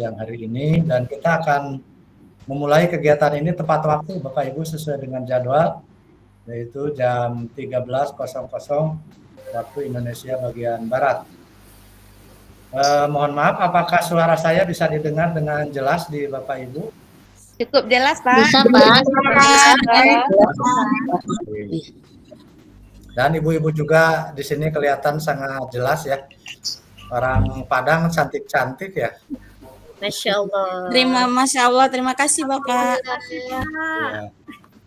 siang hari ini, dan kita akan memulai kegiatan ini tepat waktu Bapak Ibu sesuai dengan jadwal, yaitu jam 13.00 waktu Indonesia bagian Barat. Mohon maaf, apakah suara saya bisa didengar dengan jelas di Bapak Ibu? Cukup jelas, Pak. Bisa, Pak. Dan ibu-ibu juga di sini kelihatan sangat jelas ya. Orang Padang cantik-cantik ya. Masya Allah. Masya Allah, terima kasih Bapak. Ya.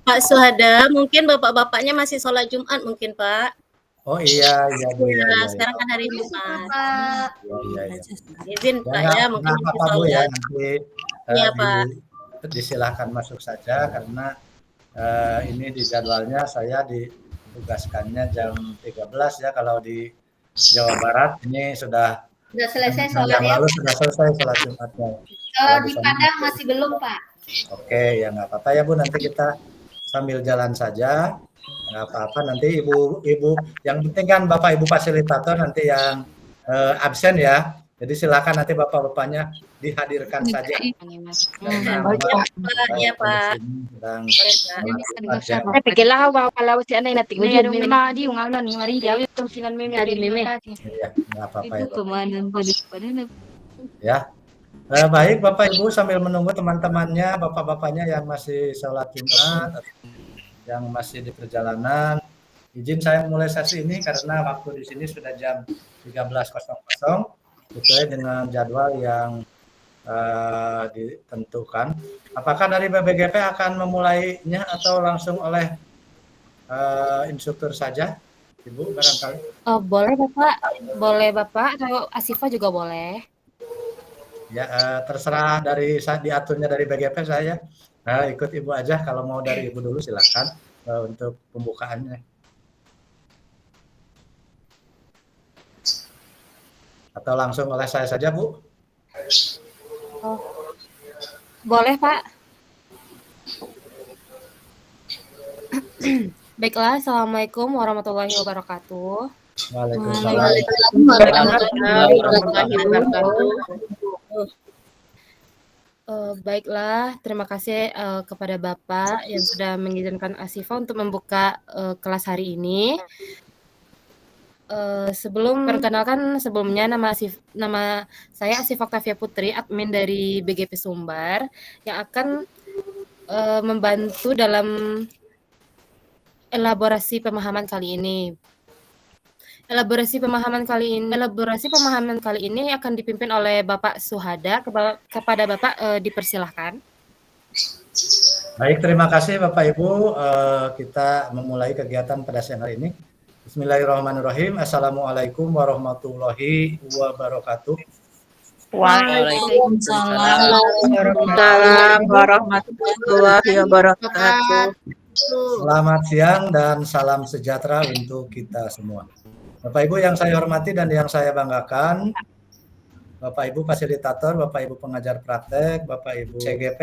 Pak Suhada, mungkin bapak-bapaknya masih sholat Jumat mungkin Pak. Oh iya Bu. Ya, sekarang kan hari Jumat. Iya. Izin Pak ya, mungkin apa Bu ya, nanti ya, Pak. Disilahkan masuk saja karena ini di jadwalnya saya ditugaskannya jam 13 ya, kalau di Jawa Barat ini sudah selesai sholat yang ya. lalu sudah selesai sholat Jumatnya. Kalau di Padang masih belum Pak. Oke, ya nggak apa-apa ya Bu, nanti kita sambil jalan saja, nggak apa-apa. Nanti ibu yang penting kan Bapak Ibu fasilitator nanti yang absen ya. Jadi silakan nanti bapak-bapaknya dihadirkan saja. Iya Pak. Saya pikirlah kalau si anak nanti memang di ungalan nih mari dia itu sinan meme ada meme. Iya, nggak apa-apa ya. Kemanan pada. Ya. Baik Bapak Ibu, sambil menunggu teman-temannya, bapak-bapaknya yang masih sholat Jumat, yang masih di perjalanan, izin saya mulai sesi ini karena waktu di sini sudah jam 13.00 sesuai dengan jadwal yang ditentukan. Apakah dari BBGP akan memulainya atau langsung oleh instruktur saja, Ibu barangkali? Boleh Bapak, atau Asifa juga boleh. Ya, terserah diaturnya dari BGP saya. Ikut Ibu aja, kalau mau dari Ibu dulu silakan untuk pembukaannya. Atau langsung oleh saya saja, Bu? Oh, boleh, Pak. Baiklah, Assalamualaikum warahmatullahi wabarakatuh. Waalaikumsalam warahmatullahi wabarakatuh. Baiklah, terima kasih kepada Bapak yang sudah mengizinkan Asifa untuk membuka kelas hari ini. Sebelum perkenalkan sebelumnya, nama saya Asifa Oktavia Putri, admin dari BGP Sumbar, yang akan membantu dalam elaborasi pemahaman kali ini. Elaborasi pemahaman kali ini akan dipimpin oleh Bapak Suhada. Kepada Bapak dipersilahkan. Baik, terima kasih Bapak Ibu. Kita memulai kegiatan pada siang hari ini. Bismillahirrahmanirrahim. Assalamualaikum warahmatullahi wabarakatuh. Waalaikumsalam warahmatullahi wabarakatuh. Selamat siang dan salam sejahtera untuk kita semua. Bapak Ibu yang saya hormati dan yang saya banggakan, Bapak Ibu fasilitator, Bapak Ibu pengajar praktek, Bapak Ibu CGP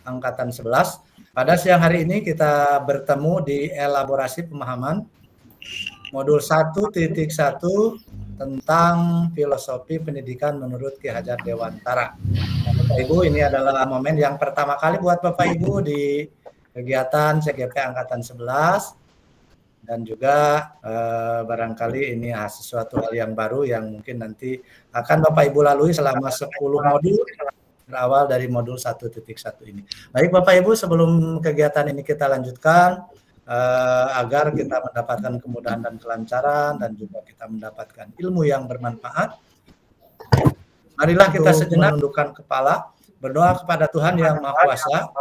Angkatan 11. Pada siang hari ini kita bertemu di elaborasi pemahaman modul 1.1 tentang filosofi pendidikan menurut Ki Hajar Dewantara. Bapak Ibu, ini adalah momen yang pertama kali buat Bapak Ibu di kegiatan CGP Angkatan 11, dan juga barangkali ini sesuatu hal yang baru yang mungkin nanti akan Bapak Ibu lalui selama 10 modul berawal dari modul 1.1 ini. Baik Bapak Ibu, sebelum kegiatan ini kita lanjutkan, agar kita mendapatkan kemudahan dan kelancaran dan juga kita mendapatkan ilmu yang bermanfaat, marilah kita sejenak menundukkan kepala, berdoa kepada Tuhan yang Maha Kuasa.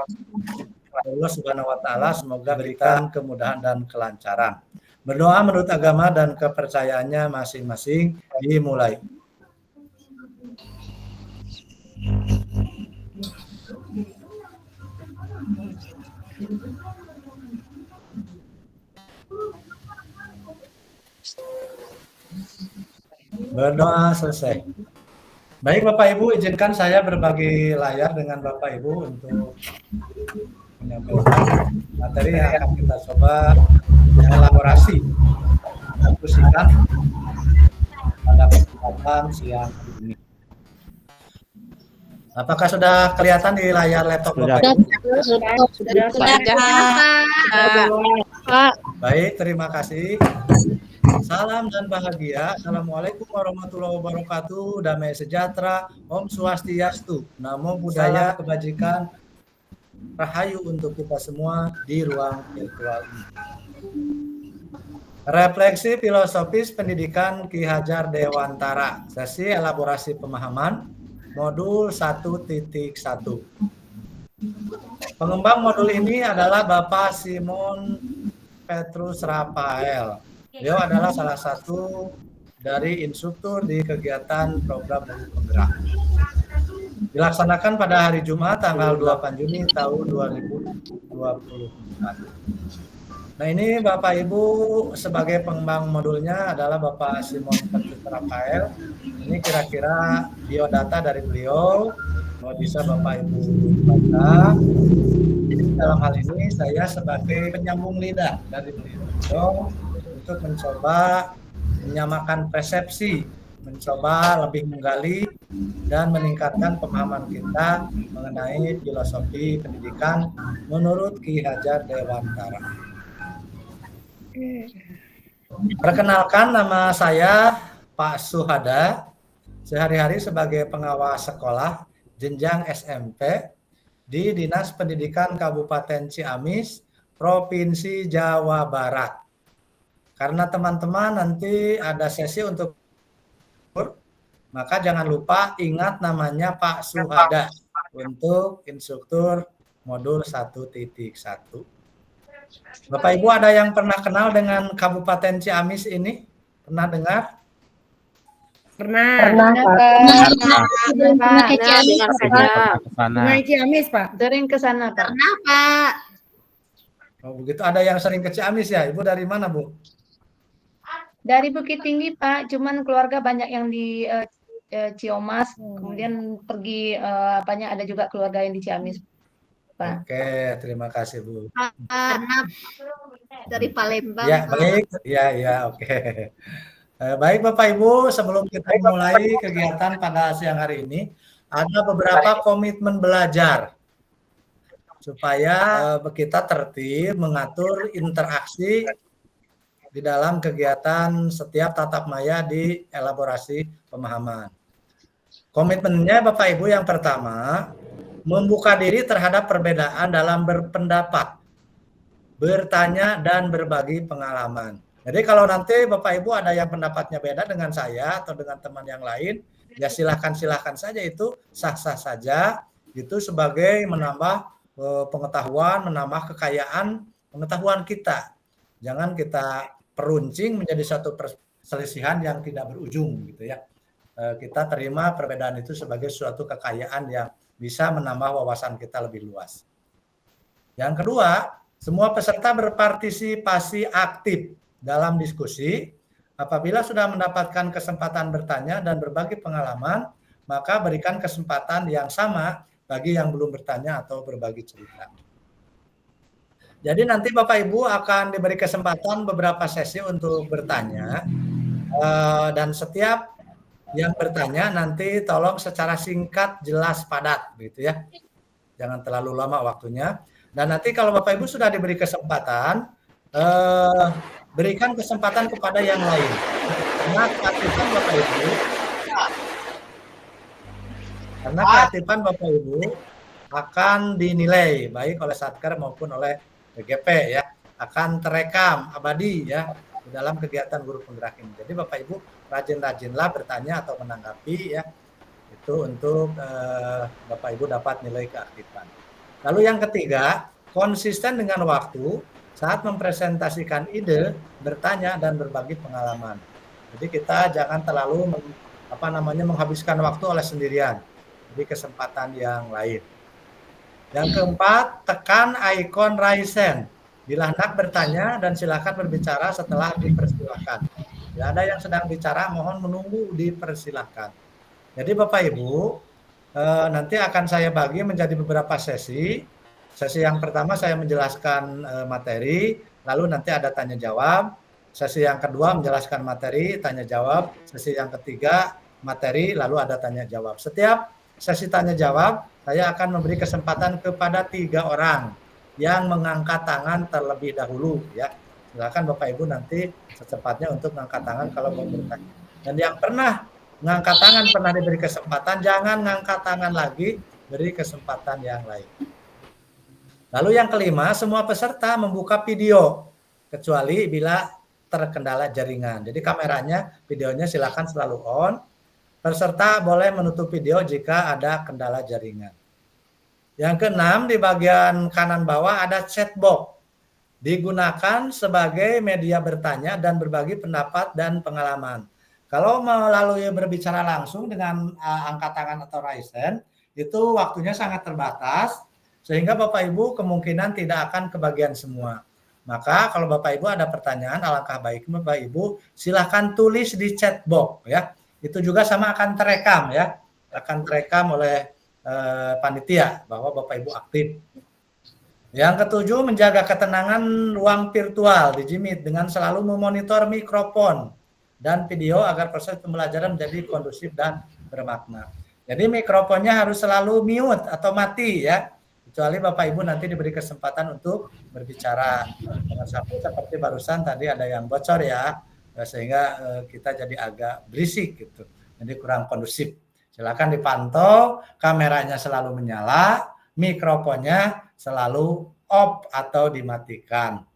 Allah Subhanahu wa Ta'ala semoga berikan kemudahan dan kelancaran. Berdoa menurut agama dan kepercayaannya masing-masing, dimulai. Berdoa selesai. Baik Bapak Ibu, izinkan saya berbagi layar dengan Bapak Ibu untuk menyampaikan materi yang akan kita coba elaborasi dan diskusikan pada kesempatan siang ini. Apakah sudah kelihatan di layar laptop Sudah. Bapak Ibu? Pak. Baik, terima kasih. Salam dan bahagia. Assalamualaikum warahmatullahi wabarakatuh. Damai sejahtera. Om Swastiastu. Namo Buddhaya, kebajikan, rahayu untuk kita semua di ruang virtual ini. Refleksi filosofis pendidikan Ki Hajar Dewantara. Sesi elaborasi pemahaman modul 1.1. Pengembang modul ini adalah Bapak Simon Petrus Rafael. Beliau adalah salah satu dari instruktur di kegiatan program Guru Penggerak. Dilaksanakan pada hari Jumat tanggal 8 Juni tahun 2024. Nah, ini Bapak Ibu sebagai pengembang modulnya adalah Bapak Simon Petrus Rafael. Ini kira-kira biodata dari beliau. Kalau bisa Bapak Ibu baca. Dalam hal ini saya sebagai penyambung lidah dari beliau untuk mencoba menyamakan persepsi, mencoba lebih menggali dan meningkatkan pemahaman kita mengenai filosofi pendidikan menurut Ki Hajar Dewantara. Perkenalkan, nama saya Pak Suhada, sehari-hari sebagai pengawas sekolah jenjang SMP di Dinas Pendidikan Kabupaten Ciamis, Provinsi Jawa Barat. Karena teman-teman nanti ada sesi untuk maka jangan lupa ingat namanya Pak Suhada untuk instruktur modul 1.1. Bapak Ibu ada yang pernah kenal dengan Kabupaten Ciamis ini? Pernah dengar? Pernah ke Ciamis, Pernah ke Ciamis, Pak. Sering ke sana, Pak. Kenapa? Oh, begitu, ada yang sering ke Ciamis ya? Ibu dari mana, Bu? Dari Bukit Tinggi, Pak. Cuman keluarga banyak yang di Ciomas, kemudian pergi ada juga keluarga yang di Ciamis, Pak. Oke, terima kasih, Bu. Karena dari Palembang. Ya, baik. Ya, oke. Baik Bapak Ibu, sebelum kita mulai kegiatan pada siang hari ini, ada beberapa komitmen belajar supaya kita tertib mengatur interaksi di dalam kegiatan setiap tatap maya di elaborasi pemahaman. Komitmennya Bapak Ibu yang pertama, membuka diri terhadap perbedaan dalam berpendapat, bertanya dan berbagi pengalaman. Jadi kalau nanti Bapak Ibu ada yang pendapatnya beda dengan saya atau dengan teman yang lain, ya silahkan saja, itu sah-sah saja. Itu sebagai menambah pengetahuan, menambah kekayaan pengetahuan kita. Jangan kita peruncing menjadi satu perselisihan yang tidak berujung gitu ya. Kita terima perbedaan itu sebagai suatu kekayaan yang bisa menambah wawasan kita lebih luas. Yang kedua, semua peserta berpartisipasi aktif dalam diskusi. Apabila sudah mendapatkan kesempatan bertanya dan berbagi pengalaman, maka berikan kesempatan yang sama bagi yang belum bertanya atau berbagi cerita. Jadi nanti Bapak Ibu akan diberi kesempatan beberapa sesi untuk bertanya, dan setiap yang bertanya nanti tolong secara singkat, jelas, padat, gitu ya. Jangan terlalu lama waktunya. Dan nanti kalau Bapak Ibu sudah diberi kesempatan, berikan kesempatan kepada yang lain. Karena keaktifan Bapak Ibu akan dinilai baik oleh Satker maupun oleh BGP ya, akan terekam abadi ya di dalam kegiatan Guru Penggerak ini. Jadi Bapak Ibu rajin-rajinlah bertanya atau menanggapi ya, itu untuk Bapak Ibu dapat nilai keaktifan. Lalu yang ketiga, konsisten dengan waktu saat mempresentasikan ide, bertanya dan berbagi pengalaman. Jadi kita jangan terlalu menghabiskan waktu oleh sendirian. Jadi kesempatan yang lain. Yang keempat, tekan ikon raise hand. Bila hendak bertanya dan silakan berbicara setelah dipersilakan. Ya, ada yang sedang bicara, mohon menunggu dipersilakan. Jadi Bapak Ibu, nanti akan saya bagi menjadi beberapa sesi. Sesi yang pertama saya menjelaskan materi, lalu nanti ada tanya jawab. Sesi yang kedua menjelaskan materi, tanya jawab. Sesi yang ketiga materi, lalu ada tanya jawab. Setiap sesi tanya jawab, saya akan memberi kesempatan kepada 3 orang yang mengangkat tangan terlebih dahulu ya. Silakan Bapak Ibu nanti secepatnya untuk mengangkat tangan kalau mau bertanya. Dan yang pernah ngangkat tangan, pernah diberi kesempatan, jangan ngangkat tangan lagi, beri kesempatan yang lain. Lalu yang kelima, semua peserta membuka video, kecuali bila terkendala jaringan. Jadi kameranya, videonya silakan selalu on. Peserta boleh menutup video jika ada kendala jaringan. Yang keenam, di bagian kanan bawah ada chat box. Digunakan sebagai media bertanya dan berbagi pendapat dan pengalaman. Kalau melalui berbicara langsung dengan angkat tangan atau raise hand, itu waktunya sangat terbatas, sehingga Bapak Ibu kemungkinan tidak akan kebagian semua. Maka kalau Bapak Ibu ada pertanyaan, alangkah baiknya Bapak Ibu silahkan tulis di chat box ya. Itu juga sama akan terekam ya, akan terekam oleh panitia bahwa Bapak Ibu aktif. Yang ketujuh, menjaga ketenangan ruang virtual di Jimit dengan selalu memonitor mikrofon dan video agar proses pembelajaran menjadi kondusif dan bermakna. Jadi mikrofonnya harus selalu mute atau mati ya, kecuali Bapak Ibu nanti diberi kesempatan untuk berbicara. Jangan sampai seperti barusan tadi ada yang bocor ya, sehingga kita jadi agak berisik gitu, jadi kurang kondusif. Silakan dipantau, kameranya selalu menyala, mikrofonnya selalu off atau dimatikan.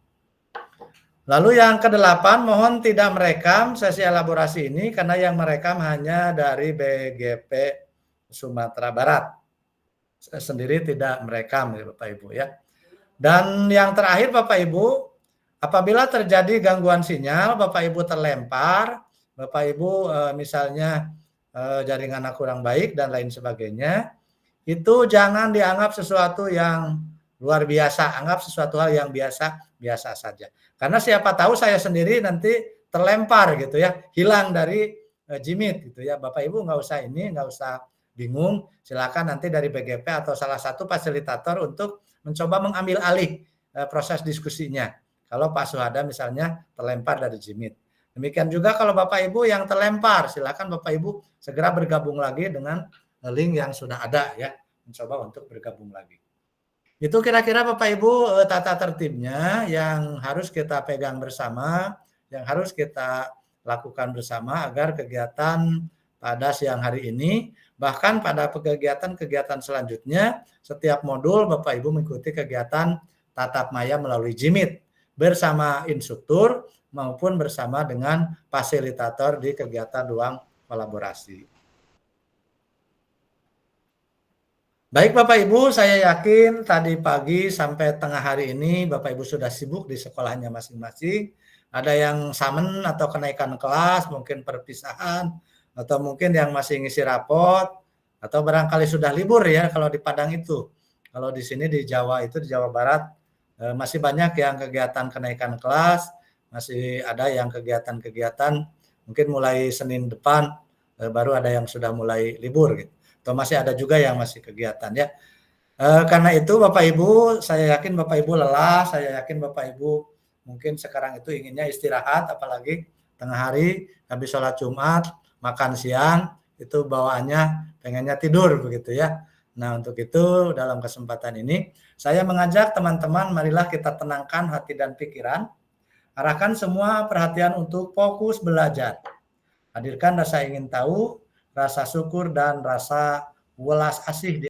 Lalu yang kedelapan, mohon tidak merekam sesi elaborasi ini karena yang merekam hanya dari BGP Sumatera Barat. Saya sendiri tidak merekam ya Bapak Ibu ya. Dan yang terakhir Bapak Ibu, apabila terjadi gangguan sinyal, Bapak Ibu terlempar, Bapak Ibu misalnya jaringan kurang baik dan lain sebagainya, itu jangan dianggap sesuatu yang luar biasa, anggap sesuatu hal yang biasa saja. Karena siapa tahu saya sendiri nanti terlempar gitu ya, hilang dari Jimit gitu ya. Bapak Ibu nggak usah bingung, silakan nanti dari BGP atau salah satu fasilitator untuk mencoba mengambil alih proses diskusinya. Kalau Pak Suhada misalnya terlempar dari Jimit. Demikian juga kalau Bapak Ibu yang terlempar, silakan Bapak Ibu segera bergabung lagi dengan link yang sudah ada ya, mencoba untuk bergabung lagi. Itu kira-kira Bapak Ibu tata tertibnya yang harus kita pegang bersama, yang harus kita lakukan bersama agar kegiatan pada siang hari ini, bahkan pada kegiatan-kegiatan selanjutnya, setiap modul Bapak Ibu mengikuti kegiatan tatap maya melalui Jimit bersama instruktur maupun bersama dengan fasilitator di kegiatan ruang kolaborasi. Baik Bapak Ibu, saya yakin tadi pagi sampai tengah hari ini Bapak Ibu sudah sibuk di sekolahnya masing-masing. Ada yang samen atau kenaikan kelas, mungkin perpisahan, atau mungkin yang masih ngisi rapot, atau barangkali sudah libur ya kalau di Padang itu. Kalau di sini di Jawa itu, di Jawa Barat, masih banyak yang kegiatan kenaikan kelas, masih ada yang kegiatan-kegiatan, mungkin mulai Senin depan baru ada yang sudah mulai libur gitu. Atau masih ada juga yang masih kegiatan ya. Karena itu Bapak Ibu, saya yakin Bapak Ibu lelah, saya yakin Bapak Ibu mungkin sekarang itu inginnya istirahat, apalagi tengah hari habis sholat Jumat, makan siang, itu bawaannya pengennya tidur begitu ya. Nah untuk itu dalam kesempatan ini saya mengajak teman-teman, marilah kita tenangkan hati dan pikiran, arahkan semua perhatian untuk fokus belajar. Hadirkan rasa ingin tahu, rasa syukur dan rasa welas asih di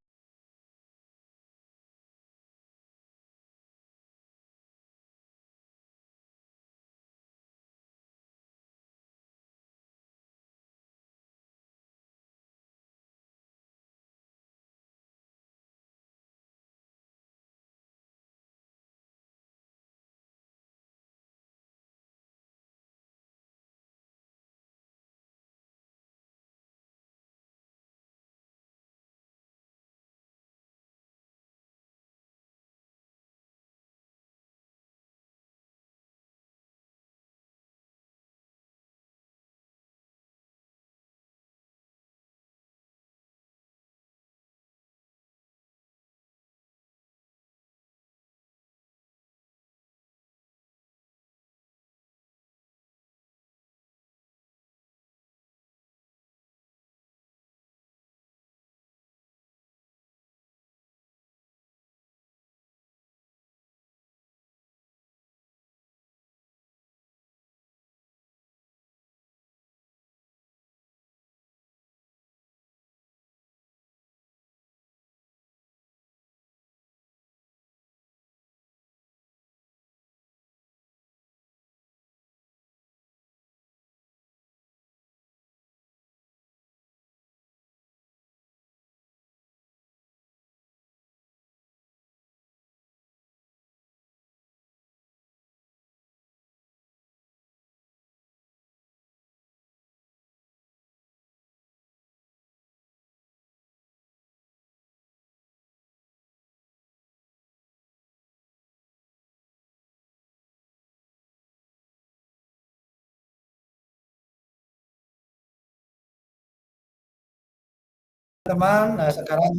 teman, sekarang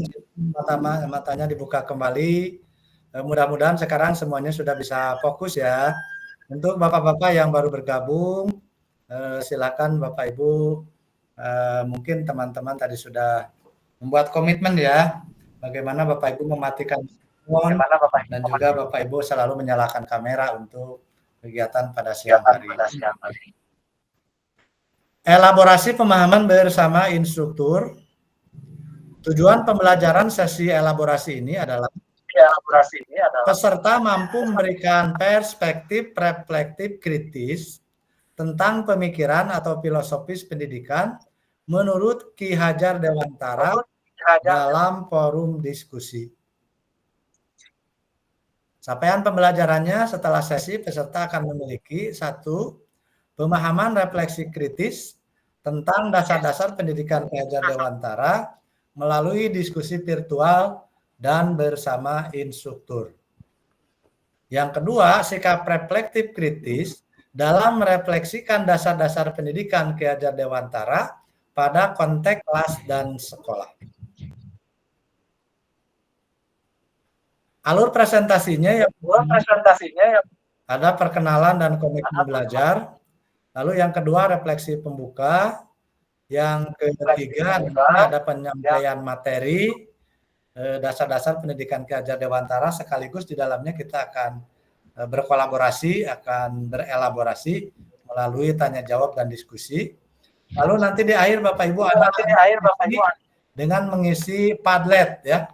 matanya dibuka kembali. Mudah-mudahan sekarang semuanya sudah bisa fokus ya. Untuk bapak-bapak yang baru bergabung, silakan Bapak Ibu, mungkin teman-teman tadi sudah membuat komitmen ya, bagaimana Bapak Ibu mematikan mikrofon dan juga Bapak Ibu selalu menyalakan kamera untuk kegiatan pada siang hari. Elaborasi pemahaman bersama instruktur. Tujuan pembelajaran sesi elaborasi ini adalah peserta mampu memberikan perspektif reflektif kritis tentang pemikiran atau filosofis pendidikan menurut Ki Hajar Dewantara dalam forum diskusi. Capaian pembelajarannya setelah sesi peserta akan memiliki 1. Pemahaman refleksi kritis tentang dasar-dasar pendidikan Ki Hajar Dewantara melalui diskusi virtual dan bersama instruktur. Yang kedua, sikap reflektif kritis dalam merefleksikan dasar-dasar pendidikan Ki Hajar Dewantara pada konteks kelas dan sekolah. Alur presentasinya yang ada perkenalan dan komitmen belajar. Lalu yang kedua, refleksi pembuka. Yang ketiga ada penyampaian materi dasar-dasar pendidikan Ki Hajar Dewantara, sekaligus di dalamnya kita akan berkolaborasi, akan berelaborasi melalui tanya jawab dan diskusi. Lalu nanti di akhir Bapak Ibu ada dengan mengisi Padlet ya.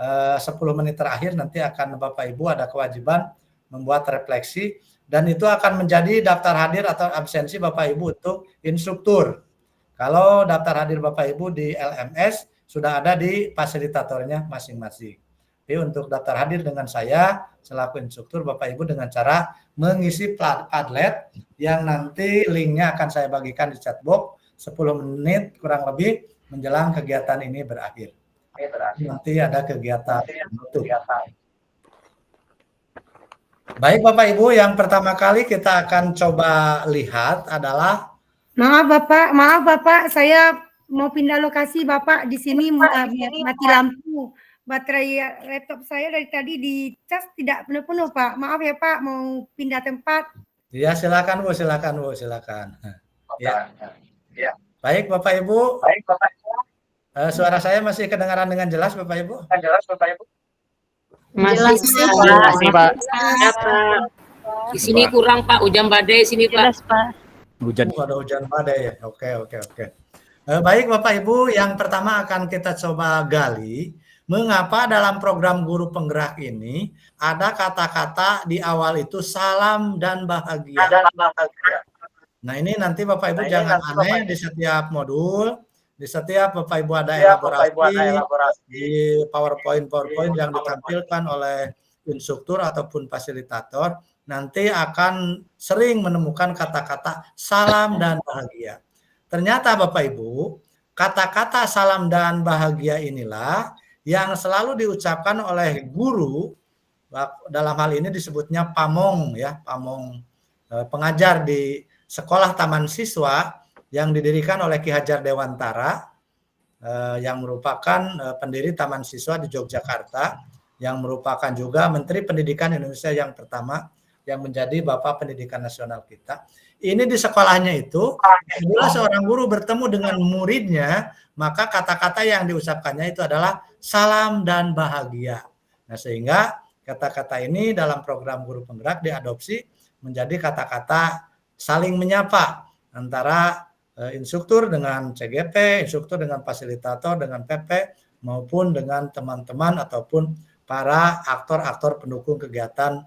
10 menit terakhir nanti akan Bapak Ibu ada kewajiban membuat refleksi, dan itu akan menjadi daftar hadir atau absensi Bapak Ibu untuk instruktur. Kalau daftar hadir Bapak Ibu di LMS sudah ada di fasilitatornya masing-masing. Jadi untuk daftar hadir dengan saya selaku instruktur, Bapak Ibu dengan cara mengisi Padlet yang nanti linknya akan saya bagikan di chatbox 10 menit kurang lebih menjelang kegiatan ini berakhir. Nanti ada kegiatan penutup. Baik Bapak Ibu, yang pertama kali kita akan coba lihat adalah Maaf Bapak, saya mau pindah lokasi Bapak. Di sini mati lampu. Baterai laptop saya dari tadi dicas tidak penuh-penuh Pak. Maaf ya Pak, mau pindah tempat. Ya silakan Bu, silakan. Ya. Baik Bapak Ibu. Suara saya masih kedengaran dengan jelas Bapak Ibu? Masih, Pak. Di sini kurang Pak, hujan badai sini Pak. Ada hujan badai ya. Oke. Baik Bapak Ibu, yang pertama akan kita coba gali, mengapa dalam program guru penggerak ini ada kata-kata di awal itu salam dan bahagia. Nah ini nanti Bapak Ibu jangan aneh, di setiap modul, di setiap Bapak Ibu ada elaborasi di PowerPoint yang ditampilkan oleh instruktur ataupun fasilitator, nanti akan sering menemukan kata-kata salam dan bahagia. Ternyata Bapak Ibu, kata-kata salam dan bahagia inilah yang selalu diucapkan oleh guru, dalam hal ini disebutnya pamong ya, pamong pengajar di sekolah taman siswa yang didirikan oleh Ki Hajar Dewantara, yang merupakan pendiri taman siswa di Yogyakarta, yang merupakan juga Menteri Pendidikan Indonesia yang pertama, yang menjadi Bapak Pendidikan Nasional kita. Ini di sekolahnya itu, bila seorang guru bertemu dengan muridnya, maka kata-kata yang diucapkannya itu adalah salam dan bahagia. Nah, sehingga kata-kata ini dalam program guru penggerak diadopsi menjadi kata-kata saling menyapa antara instruktur dengan CGP, instruktur dengan fasilitator, dengan PP, maupun dengan teman-teman ataupun para aktor-aktor pendukung kegiatan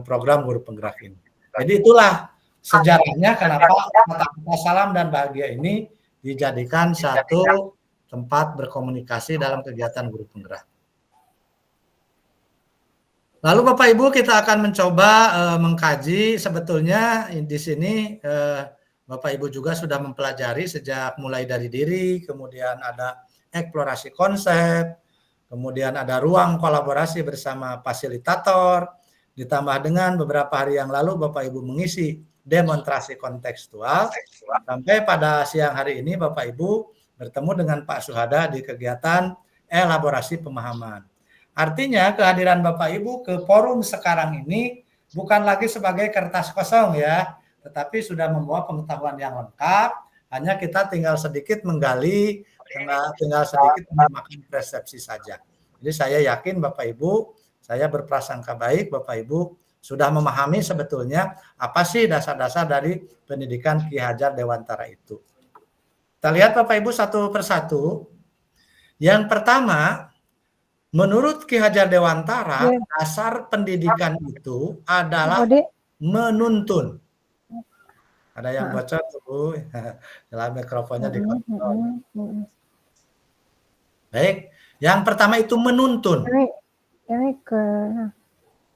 program guru penggerak ini. Jadi itulah sejarahnya kenapa kata-kata salam dan bahagia ini dijadikan satu tempat berkomunikasi dalam kegiatan guru penggerak. Lalu Bapak Ibu kita akan mencoba mengkaji, sebetulnya di sini Bapak Ibu juga sudah mempelajari sejak mulai dari diri, kemudian ada eksplorasi konsep, kemudian ada ruang kolaborasi bersama fasilitator, ditambah dengan beberapa hari yang lalu Bapak Ibu mengisi demonstrasi kontekstual, sampai pada siang hari ini Bapak Ibu bertemu dengan Pak Suhada di kegiatan elaborasi pemahaman. Artinya kehadiran Bapak Ibu ke forum sekarang ini bukan lagi sebagai kertas kosong ya, tetapi sudah membawa pengetahuan yang lengkap, hanya kita tinggal sedikit menggali, tinggal sedikit memakan persepsi saja. Jadi saya yakin Bapak Ibu, saya berprasangka baik Bapak Ibu sudah memahami sebetulnya apa sih dasar-dasar dari pendidikan Ki Hajar Dewantara itu. Kita lihat Bapak Ibu satu persatu. Yang pertama, menurut Ki Hajar Dewantara, dasar pendidikan itu adalah menuntun. Ada yang bocor tuh Bu, dalam mikrofonnya dikontrol. Baik, yang pertama itu menuntun. Ini ke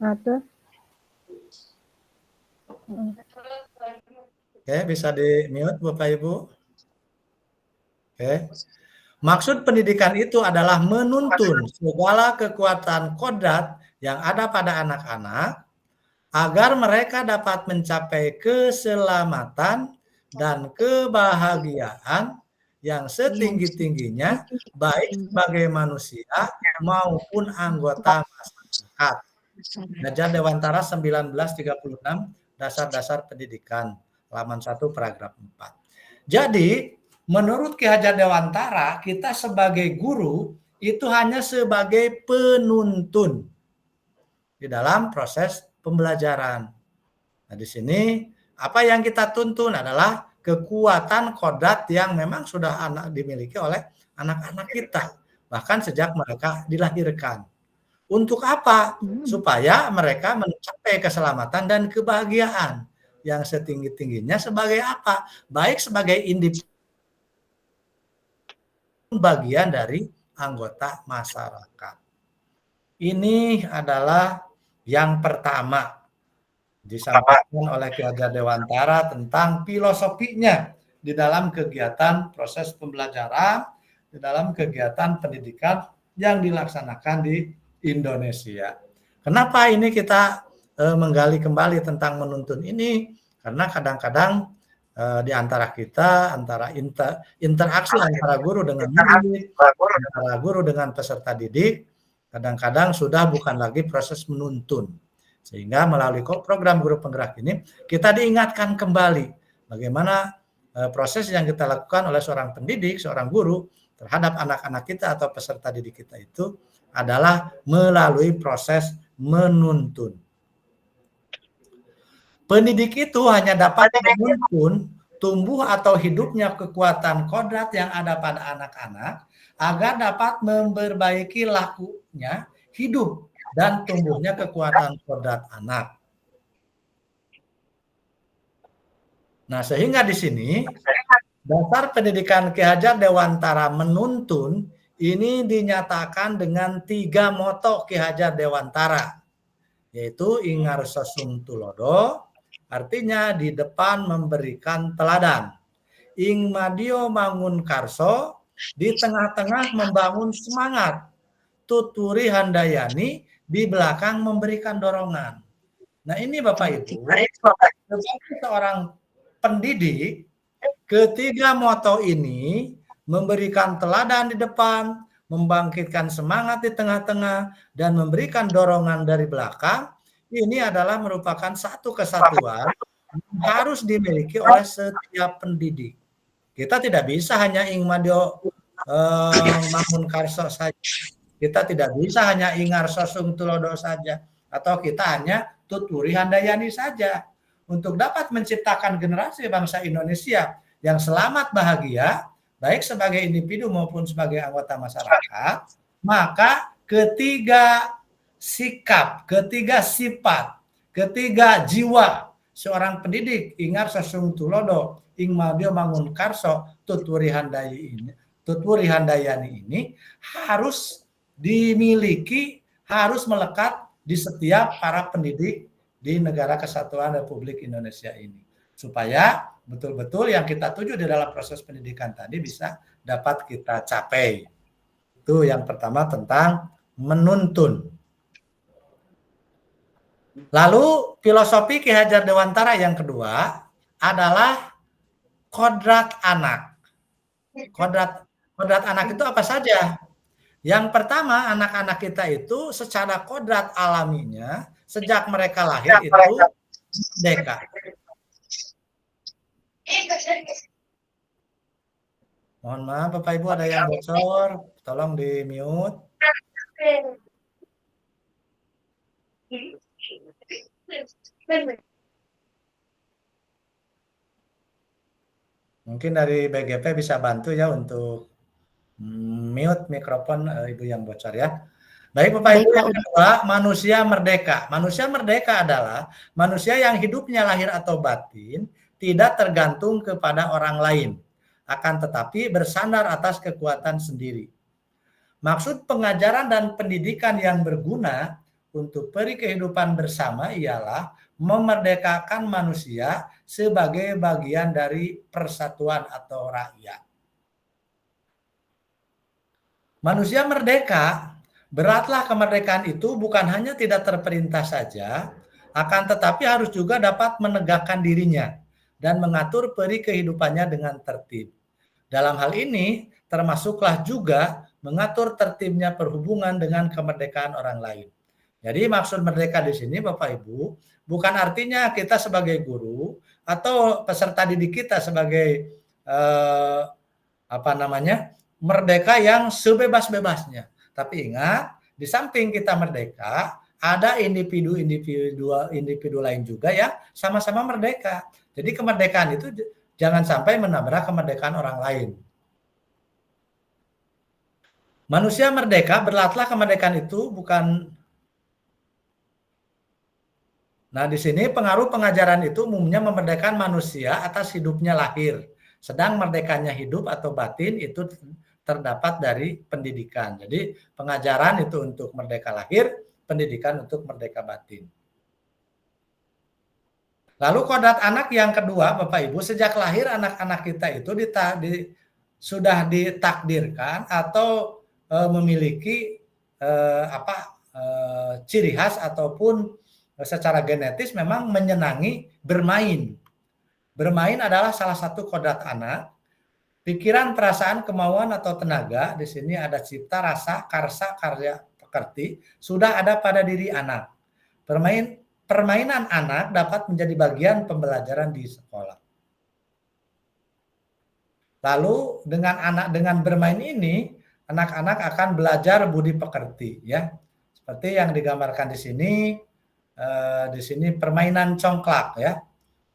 ngatur. Oke, bisa di-mute Bapak Ibu. Oke. Maksud pendidikan itu adalah menuntun segala kekuatan kodrat yang ada pada anak-anak agar mereka dapat mencapai keselamatan dan kebahagiaan yang setinggi-tingginya baik sebagai manusia maupun anggota masyarakat. Hajar Dewantara 1936, Dasar-dasar Pendidikan, halaman 1 paragraf 4. Jadi, menurut Ki Hajar Dewantara, kita sebagai guru itu hanya sebagai penuntun di dalam proses pembelajaran. Nah, di sini apa yang kita tuntun adalah kekuatan kodrat yang memang sudah dimiliki oleh anak-anak kita, bahkan sejak mereka dilahirkan. Untuk apa? Supaya mereka mencapai keselamatan dan kebahagiaan yang setinggi-tingginya sebagai apa? Baik sebagai individu, bagian dari anggota masyarakat. Ini adalah yang pertama disampaikan oleh Ki Hajar Dewantara tentang filosofinya di dalam kegiatan proses pembelajaran, di dalam kegiatan pendidikan yang dilaksanakan di Indonesia. Kenapa ini kita menggali kembali tentang menuntun ini? Karena kadang-kadang di antara kita, antara interaksi antara guru dengan murid, antara guru dengan peserta didik, kadang-kadang sudah bukan lagi proses menuntun. Sehingga melalui program guru penggerak ini, kita diingatkan kembali bagaimana proses yang kita lakukan oleh seorang pendidik, seorang guru terhadap anak-anak kita atau peserta didik kita itu adalah melalui proses menuntun. Pendidik itu hanya dapat menuntun tumbuh atau hidupnya kekuatan kodrat yang ada pada anak-anak agar dapat memperbaiki lakunya hidup dan tumbuhnya kekuatan kodrat anak. Nah, sehingga di sini dasar pendidikan Ki Hajar Dewantara menuntun ini dinyatakan dengan 3 moto Ki Hajar Dewantara, yaitu Ingarso Sung Tulodo, artinya di depan memberikan teladan. Ing Madio Mangun Karso, di tengah-tengah membangun semangat. Tuturi Handayani, di belakang memberikan dorongan. Nah, ini Bapak Ibu, sebagai seorang pendidik, ketiga moto ini memberikan teladan di depan, membangkitkan semangat di tengah-tengah, dan memberikan dorongan dari belakang. Ini adalah merupakan satu kesatuan yang harus dimiliki oleh setiap pendidik. Kita tidak bisa hanya Ing Madio Mangun Karso saja. Kita tidak bisa hanya Ingarso Sung Tulodo saja. Atau kita hanya Tuturi Handayani saja. Untuk dapat menciptakan generasi bangsa Indonesia yang selamat bahagia, baik sebagai individu maupun sebagai anggota masyarakat, maka ketiga sikap, ketiga sifat, ketiga jiwa seorang pendidik Ingarso Sung Tulodo, Ing Madio Mangun Karso, Tuturi Handayani ini harus dimiliki, harus melekat di setiap para pendidik di Negara Kesatuan Republik Indonesia ini. Supaya betul-betul yang kita tuju di dalam proses pendidikan tadi bisa dapat kita capai. Itu yang pertama tentang menuntun. Lalu filosofi Ki Hajar Dewantara yang kedua adalah kodrat anak. Kodrat Kodrat anak itu apa saja? Yang pertama, anak-anak kita itu secara kodrat alaminya sejak mereka lahir itu merdeka. Mohon maaf Bapak Ibu ada yang bocor, tolong di mute. Mungkin dari BGP bisa bantu ya untuk mute mikrofon Ibu yang bocor ya. Baik Bapak Ibu, yang kedua, manusia merdeka. Manusia merdeka adalah manusia yang hidupnya lahir atau batin tidak tergantung kepada orang lain, akan tetapi bersandar atas kekuatan sendiri. Maksud pengajaran dan pendidikan yang berguna untuk peri kehidupan bersama ialah memerdekakan manusia sebagai bagian dari persatuan atau rakyat. Manusia merdeka, beratlah kemerdekaan itu bukan hanya tidak terperintah saja, akan tetapi harus juga dapat menegakkan dirinya dan mengatur peri kehidupannya dengan tertib. Dalam hal ini, termasuklah juga mengatur tertibnya perhubungan dengan kemerdekaan orang lain. Jadi maksud merdeka di sini Bapak Ibu, bukan artinya kita sebagai guru atau peserta didik kita sebagai merdeka yang sebebas-bebasnya. Tapi ingat, di samping kita merdeka, ada individu lain juga yang sama-sama merdeka. Jadi kemerdekaan itu jangan sampai menabrak kemerdekaan orang lain. Manusia merdeka, beratlah kemerdekaan itu bukan. Nah, di sini pengaruh pengajaran itu umumnya memerdekakan manusia atas hidupnya lahir. Sedang merdekanya hidup atau batin itu terdapat dari pendidikan. Jadi pengajaran itu untuk merdeka lahir, pendidikan untuk merdeka batin. Lalu kodrat anak yang kedua, Bapak Ibu, sejak lahir anak-anak kita itu sudah ditakdirkan atau memiliki ciri khas ataupun secara genetis memang menyenangi bermain. Bermain adalah salah satu kodrat anak. Pikiran, perasaan, kemauan atau tenaga, di sini ada cipta, rasa, karsa, karya, pekerti, sudah ada pada diri anak. Permainan anak dapat menjadi bagian pembelajaran di sekolah. Lalu dengan bermain ini, anak-anak akan belajar budi pekerti, ya. Seperti yang digambarkan di sini permainan congklak, ya.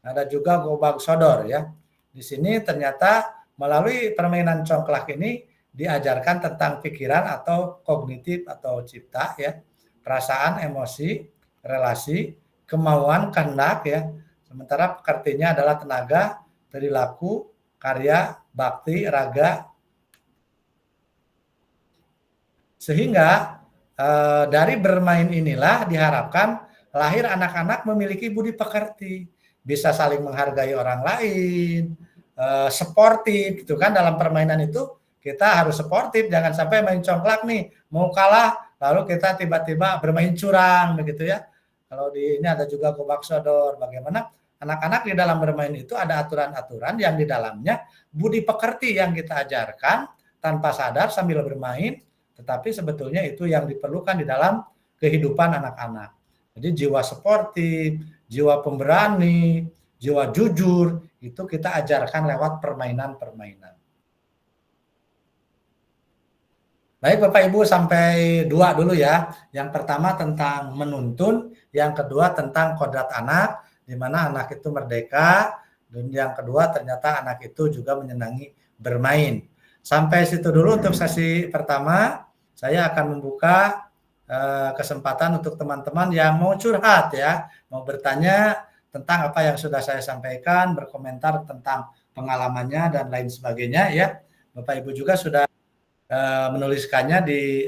Ada juga gobag sodor, ya. Di sini ternyata melalui permainan congklak ini diajarkan tentang pikiran atau kognitif atau cipta, ya, perasaan, emosi, relasi, kemauan, kehendak, ya. Sementara pekertinya adalah tenaga, perilaku, karya, bakti, raga. Sehingga dari bermain inilah diharapkan lahir anak-anak memiliki budi pekerti, bisa saling menghargai orang lain, sportif gitu kan. Dalam permainan itu kita harus sportif, jangan sampai main congklak nih mau kalah lalu kita tiba-tiba bermain curang begitu ya. Kalau ini ada juga gobag sodor, bagaimana anak-anak di dalam bermain itu ada aturan-aturan yang di dalamnya budi pekerti yang kita ajarkan tanpa sadar sambil bermain, tetapi sebetulnya itu yang diperlukan di dalam kehidupan anak-anak. Jadi jiwa sportif, jiwa pemberani, jiwa jujur, itu kita ajarkan lewat permainan-permainan. Baik Bapak Ibu, sampai 2 dulu ya. Yang pertama tentang menuntun, yang kedua tentang kodrat anak, di mana anak itu merdeka, dan yang kedua ternyata anak itu juga menyenangi bermain. Sampai situ dulu untuk sesi pertama. Saya akan membuka kesempatan untuk teman-teman yang mau curhat ya, mau bertanya tentang apa yang sudah saya sampaikan, berkomentar tentang pengalamannya dan lain sebagainya ya. Bapak Ibu juga sudah menuliskannya di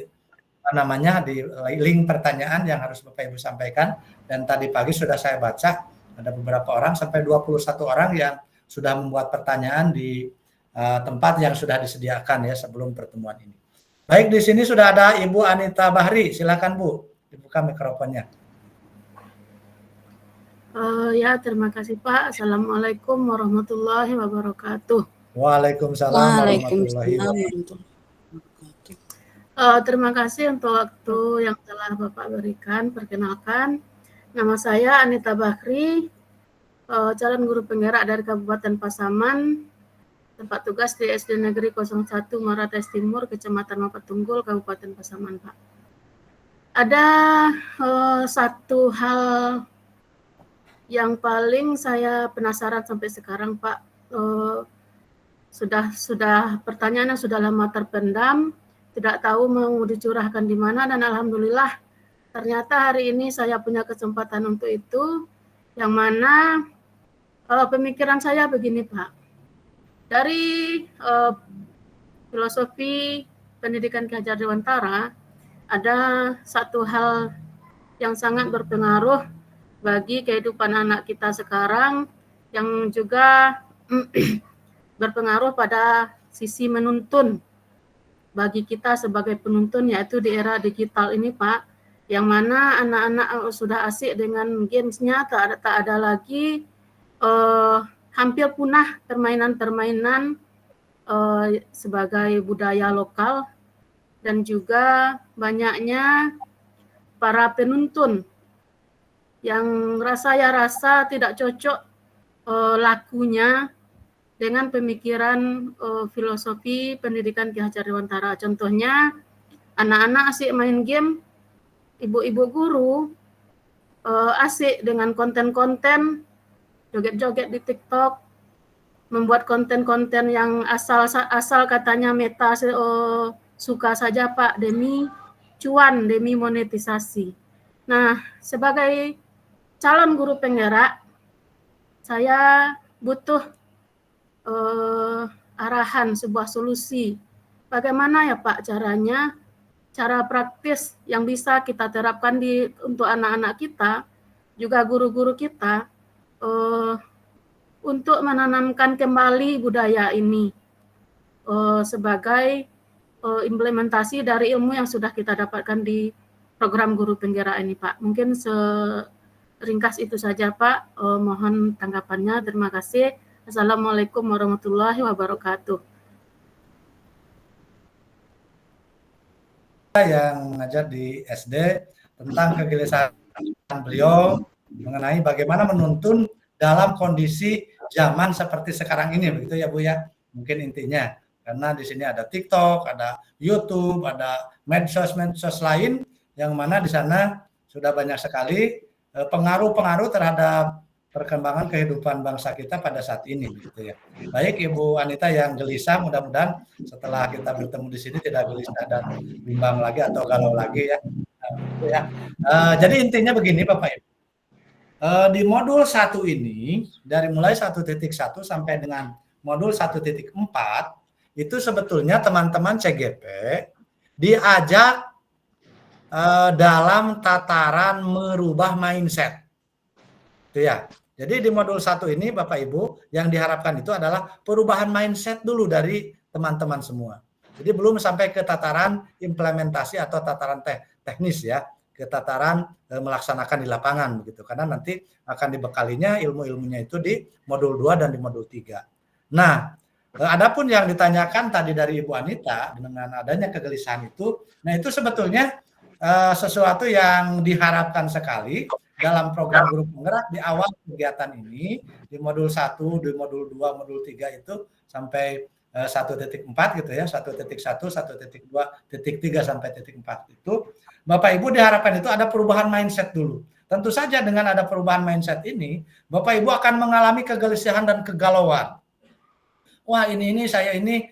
link pertanyaan yang harus Bapak Ibu sampaikan, dan tadi pagi sudah saya baca ada beberapa orang sampai 21 orang yang sudah membuat pertanyaan di tempat yang sudah disediakan ya sebelum pertemuan ini. Baik, di sini sudah ada Ibu Anita Bahri, silakan Bu, dibuka mikrofonnya. Ya, terima kasih Pak. Assalamualaikum warahmatullahi wabarakatuh. Waalaikumsalam warahmatullahi wabarakatuh. Terima kasih untuk waktu yang telah Bapak berikan. Perkenalkan, nama saya Anita Bakri, calon guru penggerak dari Kabupaten Pasaman, tempat tugas di SD Negeri 01 Marates Timur, Kecamatan Mapatunggul, Kabupaten Pasaman, Pak. Ada satu hal yang paling saya penasaran sampai sekarang, Pak. Sudah pertanyaannya sudah lama terpendam, tidak tahu mau dicurahkan di mana, dan alhamdulillah ternyata hari ini saya punya kesempatan untuk itu, yang mana pemikiran saya begini, Pak. Dari filosofi pendidikan Ki Hajar Dewantara, ada satu hal yang sangat berpengaruh bagi kehidupan anak kita sekarang, yang juga berpengaruh pada sisi menuntun bagi kita sebagai penuntun, yaitu di era digital ini, Pak, yang mana anak-anak sudah asik dengan gamesnya, tak ada lagi hampir punah permainan-permainan sebagai budaya lokal, dan juga banyaknya para penuntun yang saya rasa tidak cocok lakunya dengan pemikiran filosofi pendidikan Ki Hajar Dewantara. Contohnya, anak-anak asik main game, ibu-ibu guru asik dengan konten-konten joget-joget di TikTok, membuat konten-konten yang asal katanya meta suka saja, Pak, demi cuan, demi monetisasi. Nah, sebagai calon guru penggerak, saya butuh arahan, sebuah solusi. Bagaimana ya, Pak, caranya, cara praktis yang bisa kita terapkan untuk anak-anak kita, juga guru-guru kita, untuk menanamkan kembali budaya ini sebagai implementasi dari ilmu yang sudah kita dapatkan di program guru penggerak ini, Pak. Mungkin seringkas itu saja, Pak. Mohon tanggapannya. Terima kasih. Assalamualaikum warahmatullahi wabarakatuh. Yang mengajar di SD tentang kegelisahan beliau mengenai bagaimana menuntun dalam kondisi zaman seperti sekarang ini, begitu ya, Bu ya? Mungkin intinya, karena di sini ada TikTok, ada YouTube, ada medsos lain, yang mana di sana sudah banyak sekali pengaruh-pengaruh terhadap perkembangan kehidupan bangsa kita pada saat ini, gitu ya. Baik Ibu Anita yang gelisah, mudah-mudahan setelah kita bertemu di sini tidak gelisah dan bimbang lagi atau galau lagi ya. Gitu ya. Jadi intinya begini Bapak Ibu. Di modul 1 ini, dari mulai 1.1 sampai dengan modul 1.4, itu sebetulnya teman-teman CGP diajak dalam tataran merubah mindset. Itu ya. Jadi di modul 1 ini Bapak Ibu yang diharapkan itu adalah perubahan mindset dulu dari teman-teman semua. Jadi belum sampai ke tataran implementasi atau tataran teknis ya, ke tataran melaksanakan di lapangan begitu. Karena nanti akan dibekalinya ilmu-ilmunya itu di modul 2 dan di modul 3. Nah, adapun yang ditanyakan tadi dari Ibu Anita dengan adanya kegelisahan itu, nah itu sebetulnya sesuatu yang diharapkan sekali dalam program guru penggerak di awal kegiatan ini, di modul 1, di modul 2, modul 3 itu sampai 1.4 gitu ya, 1.1, 1.2, 3 sampai 4 itu, Bapak Ibu diharapkan itu ada perubahan mindset dulu. Tentu saja dengan ada perubahan mindset ini, Bapak Ibu akan mengalami kegelisahan dan kegalauan. Wah ini saya ini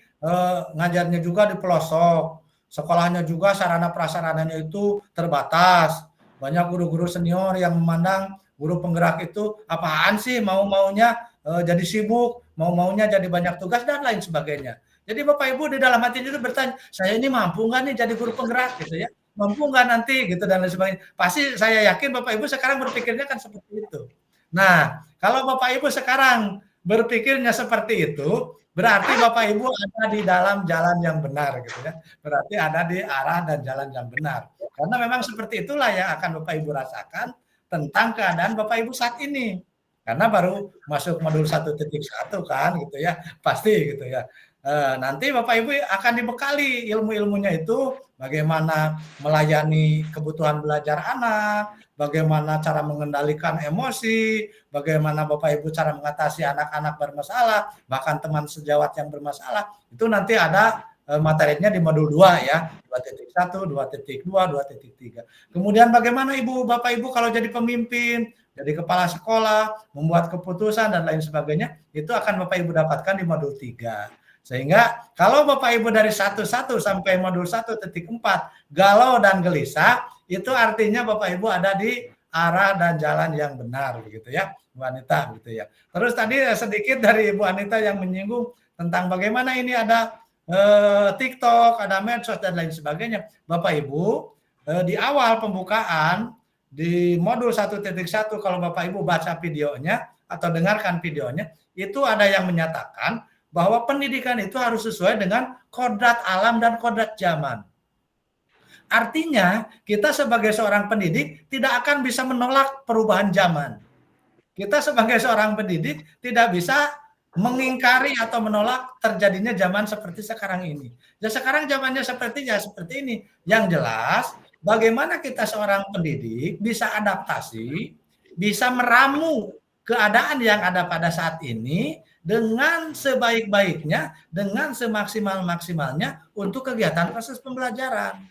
ngajarnya juga di pelosok, sekolahnya juga sarana prasarananya itu terbatas. Banyak guru-guru senior yang memandang guru penggerak itu apaan sih, mau-maunya jadi sibuk, mau-maunya jadi banyak tugas dan lain sebagainya. Jadi Bapak Ibu di dalam hati itu bertanya, saya ini mampu nggak nih jadi guru penggerak gitu ya? Mampu nggak nanti gitu dan lain sebagainya. Pasti saya yakin Bapak Ibu sekarang berpikirnya kan seperti itu. Nah, kalau Bapak Ibu sekarang berpikirnya seperti itu, berarti Bapak Ibu ada di dalam jalan yang benar gitu ya. Berarti ada di arah dan jalan yang benar. Karena memang seperti itulah yang akan Bapak Ibu rasakan tentang keadaan Bapak Ibu saat ini. Karena baru masuk modul 1.1 kan gitu ya, pasti gitu ya. Nanti Bapak Ibu akan dibekali ilmu-ilmunya itu bagaimana melayani kebutuhan belajar anak, bagaimana cara mengendalikan emosi, bagaimana Bapak Ibu cara mengatasi anak-anak bermasalah, bahkan teman sejawat yang bermasalah. Itu nanti ada materinya di modul 2 ya, 2.1, 2.2, 2.3. Kemudian bagaimana Ibu Bapak Ibu kalau jadi pemimpin, jadi kepala sekolah, membuat keputusan dan lain sebagainya, itu akan Bapak Ibu dapatkan di modul 3. Sehingga kalau Bapak Ibu dari 1.1 sampai modul 1.4 galau dan gelisah, itu artinya Bapak Ibu ada di arah dan jalan yang benar begitu ya, Bu Anita gitu ya. Terus tadi sedikit dari Bu Anita yang menyinggung tentang bagaimana ini ada TikTok, ada medsos dan lain sebagainya. Bapak Ibu, di awal pembukaan di modul 1.1 kalau Bapak Ibu baca videonya atau dengarkan videonya, itu ada yang menyatakan bahwa pendidikan itu harus sesuai dengan kodrat alam dan kodrat zaman. Artinya, kita sebagai seorang pendidik tidak akan bisa menolak perubahan zaman. Kita sebagai seorang pendidik tidak bisa mengingkari atau menolak terjadinya zaman seperti sekarang ini. Ya sekarang zamannya seperti ini. Yang jelas, bagaimana kita seorang pendidik bisa adaptasi, bisa meramu keadaan yang ada pada saat ini dengan sebaik-baiknya, dengan semaksimal-maksimalnya untuk kegiatan proses pembelajaran.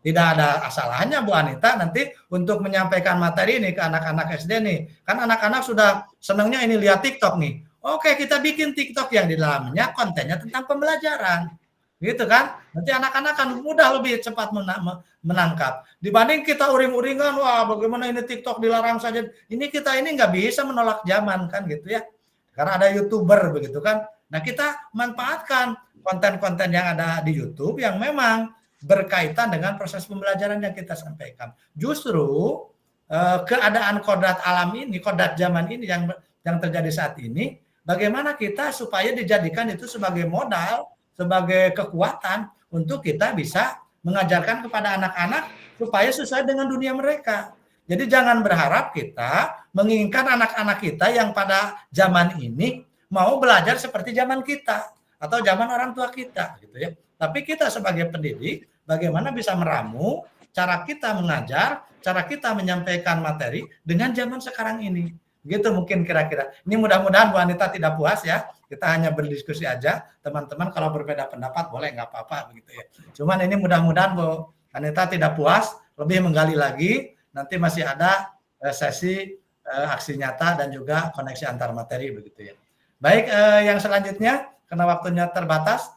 Tidak ada salahnya Bu Anita nanti untuk menyampaikan materi ini ke anak-anak SD nih. Kan anak-anak sudah senangnya ini lihat TikTok nih. Oke, kita bikin TikTok yang di dalamnya kontennya tentang pembelajaran. Gitu kan? Nanti anak-anak kan mudah lebih cepat menangkap. Dibanding kita uring-uringan, wah bagaimana ini TikTok dilarang saja. Ini kita ini nggak bisa menolak zaman kan gitu ya. Karena ada YouTuber begitu kan. Nah kita manfaatkan konten-konten yang ada di YouTube yang memang berkaitan dengan proses pembelajaran yang kita sampaikan. Justru keadaan kodrat alam ini, kodrat zaman ini yang terjadi saat ini, bagaimana kita supaya dijadikan itu sebagai modal, sebagai kekuatan untuk kita bisa mengajarkan kepada anak-anak supaya sesuai dengan dunia mereka. Jadi jangan berharap kita menginginkan anak-anak kita yang pada zaman ini mau belajar seperti zaman kita atau zaman orang tua kita gitu ya. Tapi kita sebagai pendidik bagaimana bisa meramu cara kita mengajar, cara kita menyampaikan materi dengan zaman sekarang ini. Gitu mungkin kira-kira. Ini mudah-mudahan Bu Anita tidak puas ya. Kita hanya berdiskusi aja. Teman-teman kalau berbeda pendapat boleh, nggak apa-apa begitu ya. Cuman ini mudah-mudahan Bu Anita tidak puas, lebih menggali lagi. Nanti masih ada sesi aksi nyata dan juga koneksi antar materi begitu ya. Baik, yang selanjutnya karena waktunya terbatas,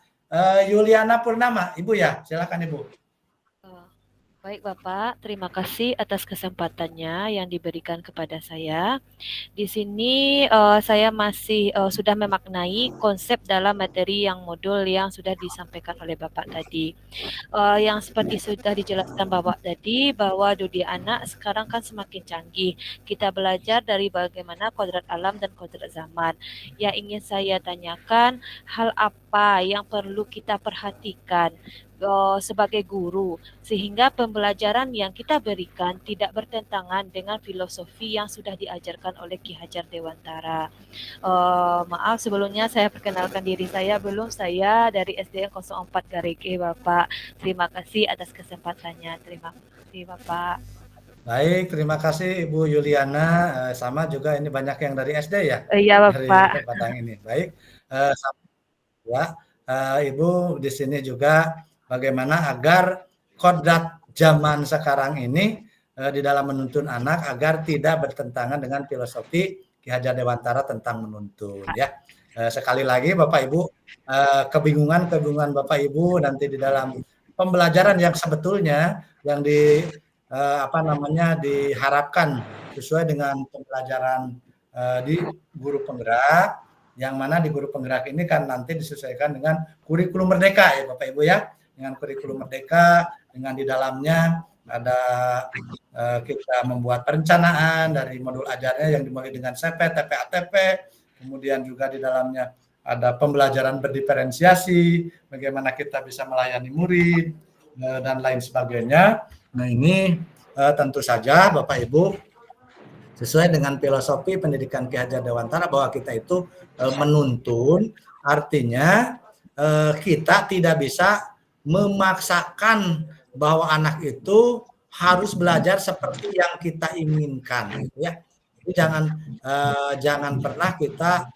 Yuliana Purnama, Ibu ya, silakan Ibu. Baik Bapak, terima kasih atas kesempatannya yang diberikan kepada saya. Di sini saya masih sudah memaknai konsep dalam materi yang modul yang sudah disampaikan oleh Bapak tadi. Yang seperti sudah dijelaskan Bapak tadi, bahwa dunia anak sekarang kan semakin canggih. Kita belajar dari bagaimana kodrat alam dan kodrat zaman. Yang ingin saya tanyakan, hal apa yang perlu kita perhatikan sebagai guru sehingga pembelajaran yang kita berikan tidak bertentangan dengan filosofi yang sudah diajarkan oleh Ki Hajar Dewantara. Maaf sebelumnya saya perkenalkan diri saya belum, saya dari SDN 04 Garege Bapak. Terima kasih atas kesempatannya. Terima kasih Bapak. Baik, terima kasih Ibu Yuliana. Sama juga ini banyak yang dari SD ya? Iya Bapak. Dari Padang ini. Baik, ya Ibu di sini juga bagaimana agar kodrat zaman sekarang ini di dalam menuntun anak agar tidak bertentangan dengan filosofi Ki Hajar Dewantara tentang menuntun ya. Sekali lagi Bapak Ibu, kebingungan Bapak Ibu nanti di dalam pembelajaran yang sebetulnya yang diharapkan sesuai dengan pembelajaran di guru penggerak, yang mana di guru penggerak ini kan nanti disesuaikan dengan kurikulum merdeka ya Bapak Ibu ya. Dengan kurikulum merdeka, dengan di dalamnya ada kita membuat perencanaan dari modul ajarnya yang dimulai dengan CP, TP, ATP, kemudian juga di dalamnya ada pembelajaran berdiferensiasi, bagaimana kita bisa melayani murid, dan lain sebagainya. Nah ini tentu saja Bapak Ibu sesuai dengan filosofi pendidikan Ki Hajar Dewantara bahwa kita itu menuntun, artinya kita tidak bisa memaksakan bahwa anak itu harus belajar seperti yang kita inginkan, gitu ya. Jadi jangan pernah kita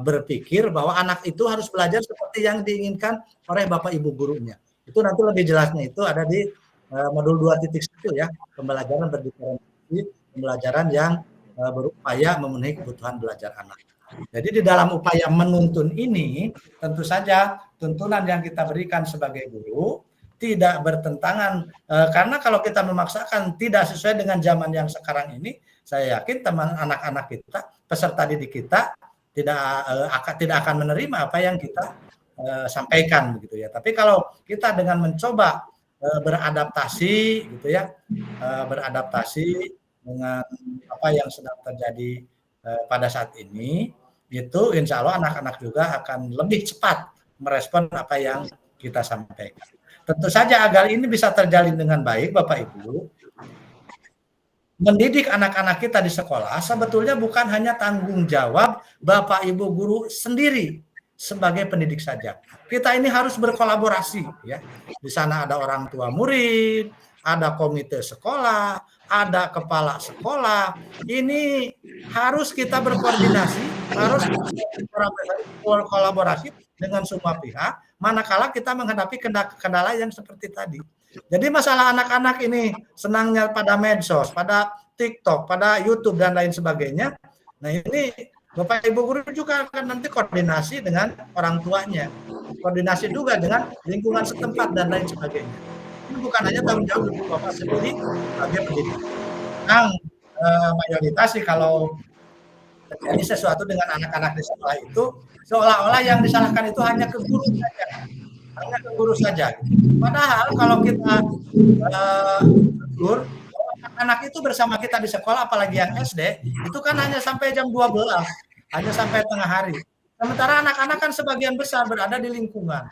berpikir bahwa anak itu harus belajar seperti yang diinginkan oleh Bapak Ibu gurunya. Itu nanti lebih jelasnya itu ada di modul 2.1 ya, pembelajaran berdiferensiasi, pembelajaran yang berupaya memenuhi kebutuhan belajar anak. Jadi di dalam upaya menuntun ini, tentu saja tuntunan yang kita berikan sebagai guru tidak bertentangan, karena kalau kita memaksakan tidak sesuai dengan zaman yang sekarang ini, saya yakin teman anak-anak kita, peserta didik kita tidak akan menerima apa yang kita sampaikan begitu ya. Tapi kalau kita dengan mencoba beradaptasi gitu ya, beradaptasi dengan apa yang sedang terjadi pada saat ini, itu insya Allah anak-anak juga akan lebih cepat merespon apa yang kita sampaikan. Tentu saja agar ini bisa terjalin dengan baik, Bapak Ibu, mendidik anak-anak kita di sekolah sebetulnya bukan hanya tanggung jawab Bapak Ibu guru sendiri sebagai pendidik saja. Kita ini harus berkolaborasi ya. Di sana ada orang tua murid, ada komite sekolah, ada kepala sekolah. Ini harus kita berkoordinasi, harus berkolaborasi dengan semua pihak, manakala kita menghadapi kendala yang seperti tadi. Jadi masalah anak-anak ini senangnya pada medsos, pada TikTok, pada YouTube dan lain sebagainya. Nah ini Bapak Ibu guru juga akan nanti koordinasi dengan orang tuanya, koordinasi juga dengan lingkungan setempat dan lain sebagainya. Ini bukan hanya tanggung jawab Bapak sendiri sebagai pendidik. Yang mayoritas sih kalau terjadi sesuatu dengan anak-anak di sekolah itu seolah-olah yang disalahkan itu hanya ke guru saja, hanya ke guru saja. Padahal kalau kita tegur anak itu bersama kita di sekolah, apalagi yang SD, itu kan hanya sampai jam 12, hanya sampai tengah hari. Sementara anak-anak kan sebagian besar berada di lingkungan.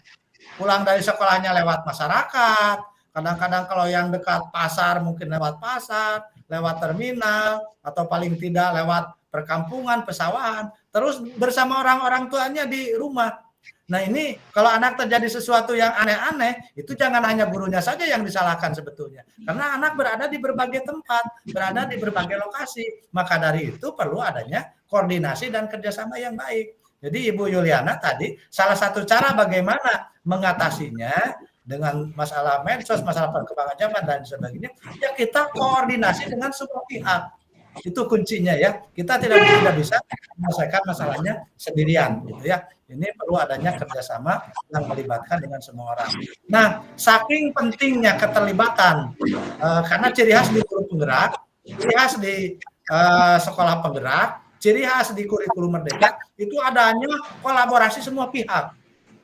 Pulang dari sekolahnya lewat masyarakat, kadang-kadang kalau yang dekat pasar mungkin lewat pasar, lewat terminal, atau paling tidak lewat perkampungan, pesawahan, terus bersama orang-orang tuanya di rumah. Nah ini kalau anak terjadi sesuatu yang aneh-aneh, itu jangan hanya gurunya saja yang disalahkan sebetulnya. Karena anak berada di berbagai tempat, berada di berbagai lokasi. Maka dari itu perlu adanya koordinasi dan kerjasama yang baik. Jadi Ibu Yuliana tadi, salah satu cara bagaimana mengatasinya dengan masalah medsos, masalah perkembangan zaman dan sebagainya, ya kita koordinasi dengan semua pihak. Itu kuncinya ya. Kita tidak bisa menyelesaikan masalahnya sendirian gitu ya. Ini perlu adanya kerjasama yang melibatkan dengan semua orang. Nah, saking pentingnya keterlibatan karena ciri khas di guru penggerak, ciri khas di sekolah penggerak, ciri khas di kurikulum merdeka itu adanya kolaborasi semua pihak.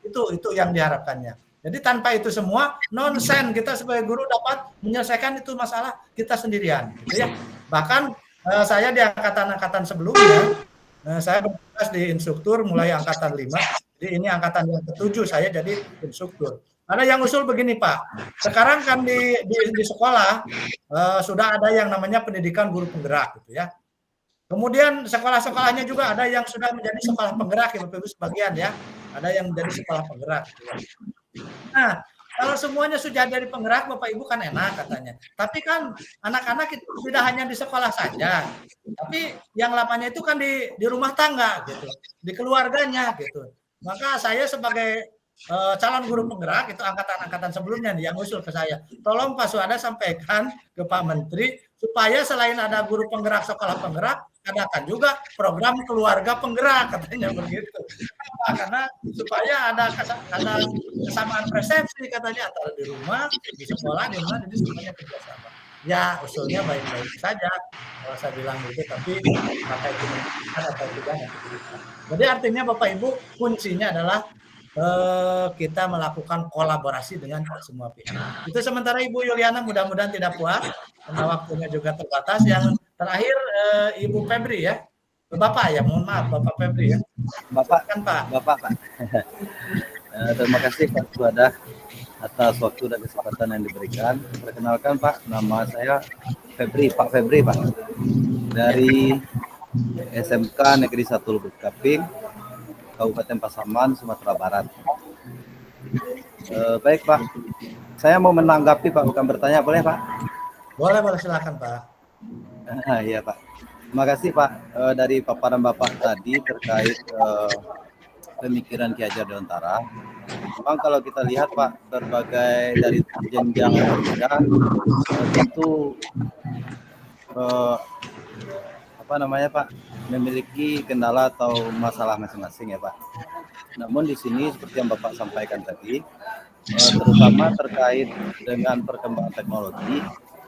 Itu yang diharapkannya. Jadi tanpa itu semua nonsen kita sebagai guru dapat menyelesaikan itu masalah kita sendirian gitu ya. Bahkan saya di angkatan-angkatan sebelumnya, saya bertugas di instruktur mulai angkatan 5, jadi ini angkatan yang ke-7 saya jadi instruktur. Ada yang usul begini Pak, sekarang kan di sekolah sudah ada yang namanya pendidikan guru penggerak gitu ya. Kemudian sekolah-sekolahnya juga ada yang sudah menjadi sekolah penggerak ya Bapak Ibu sebagian ya, ada yang menjadi sekolah penggerak. Gitu ya. Nah, kalau semuanya sudah dari penggerak, Bapak Ibu kan enak katanya. Tapi kan anak-anak itu tidak hanya di sekolah saja, tapi yang lamanya itu kan di rumah tangga gitu, di keluarganya gitu. Maka saya sebagai calon guru penggerak itu angkatan-angkatan sebelumnya nih yang usul ke saya, tolong Pak Suhada sampaikan ke Pak Menteri supaya selain ada guru penggerak sekolah penggerak, adakan juga program keluarga penggerak katanya begitu. Karena supaya ada kesamaan persepsi katanya antara di rumah, di sekolah, di mana, jadi semuanya kerjasama. Ya usulnya baik-baik saja kalau saya bilang gitu, tapi maka itu atau tidak. Jadi artinya Bapak Ibu kuncinya adalah kita melakukan kolaborasi dengan semua pihak. Itu sementara Ibu Yuliana mudah-mudahan tidak puas karena waktunya juga terbatas. Yang terakhir Ibu Febri ya, Bapak ya, mohon maaf Bapak Febri ya. Bapak kan Pak. Bapak Pak. Terima kasih Pak Suhada atas waktu dan kesempatan yang diberikan. Perkenalkan Pak, nama saya Febri, Pak Febri Pak, dari SMK Negeri 1 Lubuk Kaping, Kabupaten Pasaman, Sumatera Barat. Baik Pak, saya mau menanggapi Pak, bukan bertanya, boleh Pak? Boleh, silakan Pak. Iya Pak. Terima kasih Pak dari paparan Bapak tadi terkait pemikiran Ki Hajar Dewantara. Memang kalau kita lihat Pak, berbagai dari jenjang yang berbeda tentu Pak memiliki kendala atau masalah masing-masing ya Pak. Namun di sini seperti yang Bapak sampaikan tadi, terutama terkait dengan perkembangan teknologi,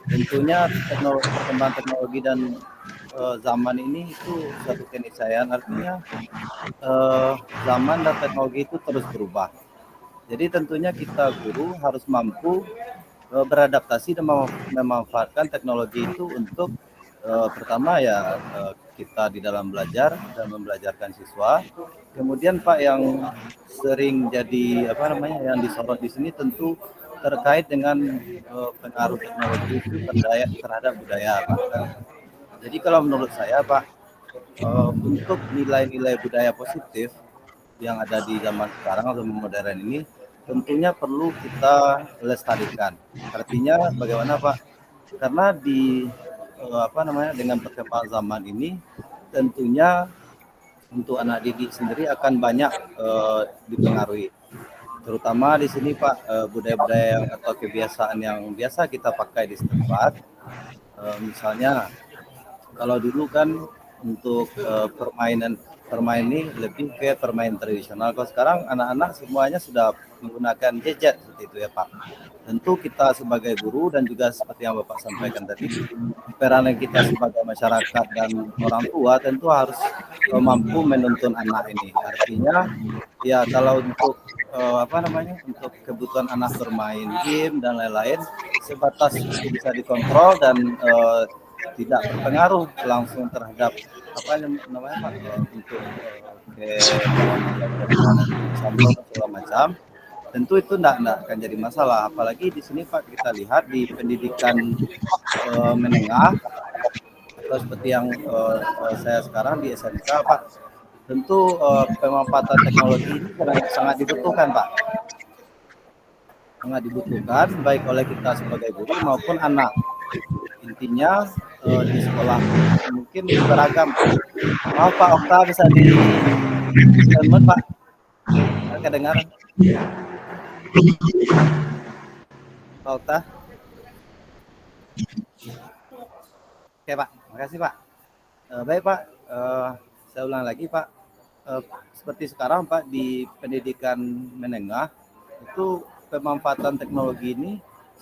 tentunya perkembangan teknologi dan zaman ini itu suatu keniscayaan, artinya zaman dan teknologi itu terus berubah. Jadi tentunya kita guru harus mampu beradaptasi dan memanfaatkan teknologi itu untuk pertama ya kita di dalam belajar dan membelajarkan siswa. Kemudian Pak, yang sering jadi yang disorot di sini tentu terkait dengan pengaruh teknologi itu terhadap budaya Pak. Jadi kalau menurut saya Pak, untuk nilai-nilai budaya positif yang ada di zaman sekarang atau modern ini tentunya perlu kita lestarikan. Artinya bagaimana Pak? Karena di dengan perkembangan zaman ini tentunya untuk anak didik sendiri akan banyak dipengaruhi. Terutama di sini Pak, budaya-budaya atau kebiasaan yang biasa kita pakai di setempat. Misalnya kalau dulu kan untuk permainan ini lebih ke permainan tradisional. Kalau sekarang anak-anak semuanya sudah menggunakan gadget seperti itu ya Pak. Tentu kita sebagai guru dan juga seperti yang Bapak sampaikan tadi, peranan kita sebagai masyarakat dan orang tua tentu harus mampu menuntun anak ini. Artinya ya kalau untuk untuk kebutuhan anak bermain game dan lain-lain sebatas itu bisa dikontrol dan tidak berpengaruh langsung terhadap untuk segala macam, tentu itu tidak akan jadi masalah. Apalagi di sini Pak, kita lihat di pendidikan menengah atau seperti yang saya sekarang di SMK Pak, tentu pemanfaatan teknologi ini sangat dibutuhkan Pak, sangat dibutuhkan baik oleh kita sebagai guru maupun anak. Intinya di sekolah mungkin beragam. Maaf Pak Okta, bisa di Pak, kedengaran Pak Okta? Oke Pak, makasih Pak. Baik Pak, saya ulang lagi Pak. Seperti sekarang Pak, di pendidikan menengah itu pemanfaatan teknologi ini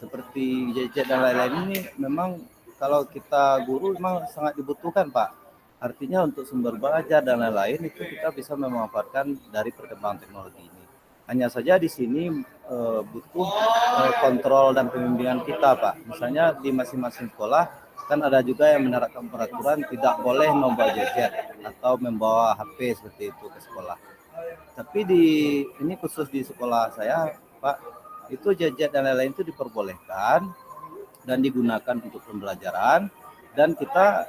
seperti gadget dan lain-lain ini memang kalau kita guru memang sangat dibutuhkan Pak. Artinya untuk sumber belajar dan lain-lain itu kita bisa memanfaatkan dari perkembangan teknologi ini. Hanya saja di sini butuh kontrol dan pembimbingan kita Pak. Misalnya di masing-masing sekolah kan ada juga yang menerapkan peraturan tidak boleh membawa gadget atau membawa HP seperti itu ke sekolah. Tapi ini khusus di sekolah saya Pak, itu gadget dan lain-lain itu diperbolehkan dan digunakan untuk pembelajaran, dan kita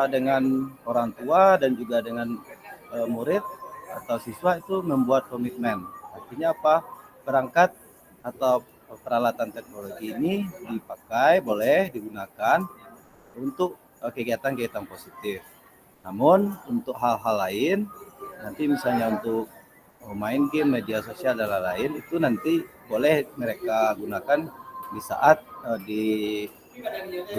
dengan orang tua dan juga dengan murid atau siswa itu membuat komitmen. Artinya apa? Perangkat atau peralatan teknologi ini dipakai, boleh digunakan untuk kegiatan-kegiatan positif. Namun untuk hal-hal lain, nanti misalnya untuk main game, media sosial dan lain-lain, itu nanti boleh mereka gunakan di saat di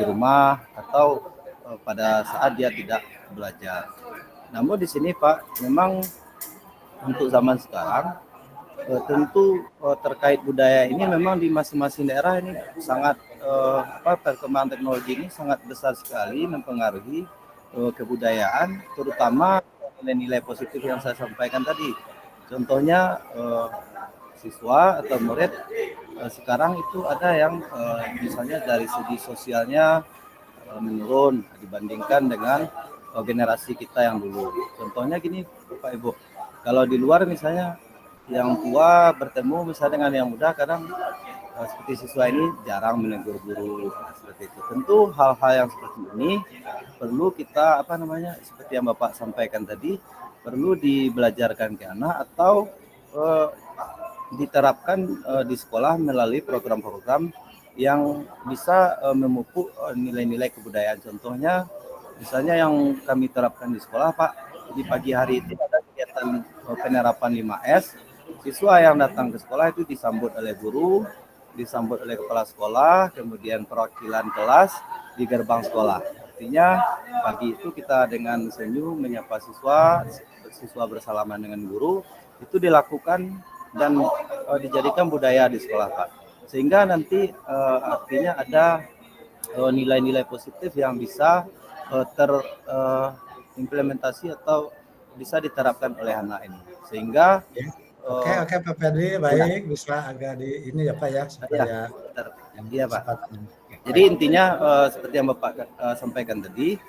rumah atau pada saat dia tidak belajar. Namun di sini Pak, memang untuk zaman sekarang tentu terkait budaya ini memang di masing-masing daerah ini sangat perkembangan teknologi ini sangat besar sekali mempengaruhi kebudayaan, terutama nilai-nilai positif yang saya sampaikan tadi. Contohnya siswa atau murid sekarang itu ada yang misalnya dari segi sosialnya menurun dibandingkan dengan generasi kita yang dulu. Contohnya gini Bapak Ibu, kalau di luar misalnya yang tua bertemu misalnya dengan yang muda, kadang seperti siswa ini jarang menegur guru seperti itu. Tentu hal-hal yang seperti ini perlu kita seperti yang Bapak sampaikan tadi, perlu dibelajarkan ke anak atau diterapkan di sekolah melalui program-program yang bisa memupuk nilai-nilai kebudayaan. Contohnya misalnya yang kami terapkan di sekolah, Pak, di pagi hari itu ada kegiatan penerapan 5S. Siswa yang datang ke sekolah itu disambut oleh guru, disambut oleh kepala sekolah, kemudian perwakilan kelas di gerbang sekolah. Artinya pagi itu kita dengan senyum menyapa siswa bersalaman dengan guru, itu dilakukan dan dijadikan budaya di sekolah, Pak. Sehingga nanti artinya ada nilai-nilai positif yang bisa terimplementasi atau bisa diterapkan oleh anak ini. Sehingga Oke Pak Ferdi, baik, bisa agak di ini ya Pak ya, supaya iya Pak. Jadi intinya seperti yang Bapak sampaikan tadi,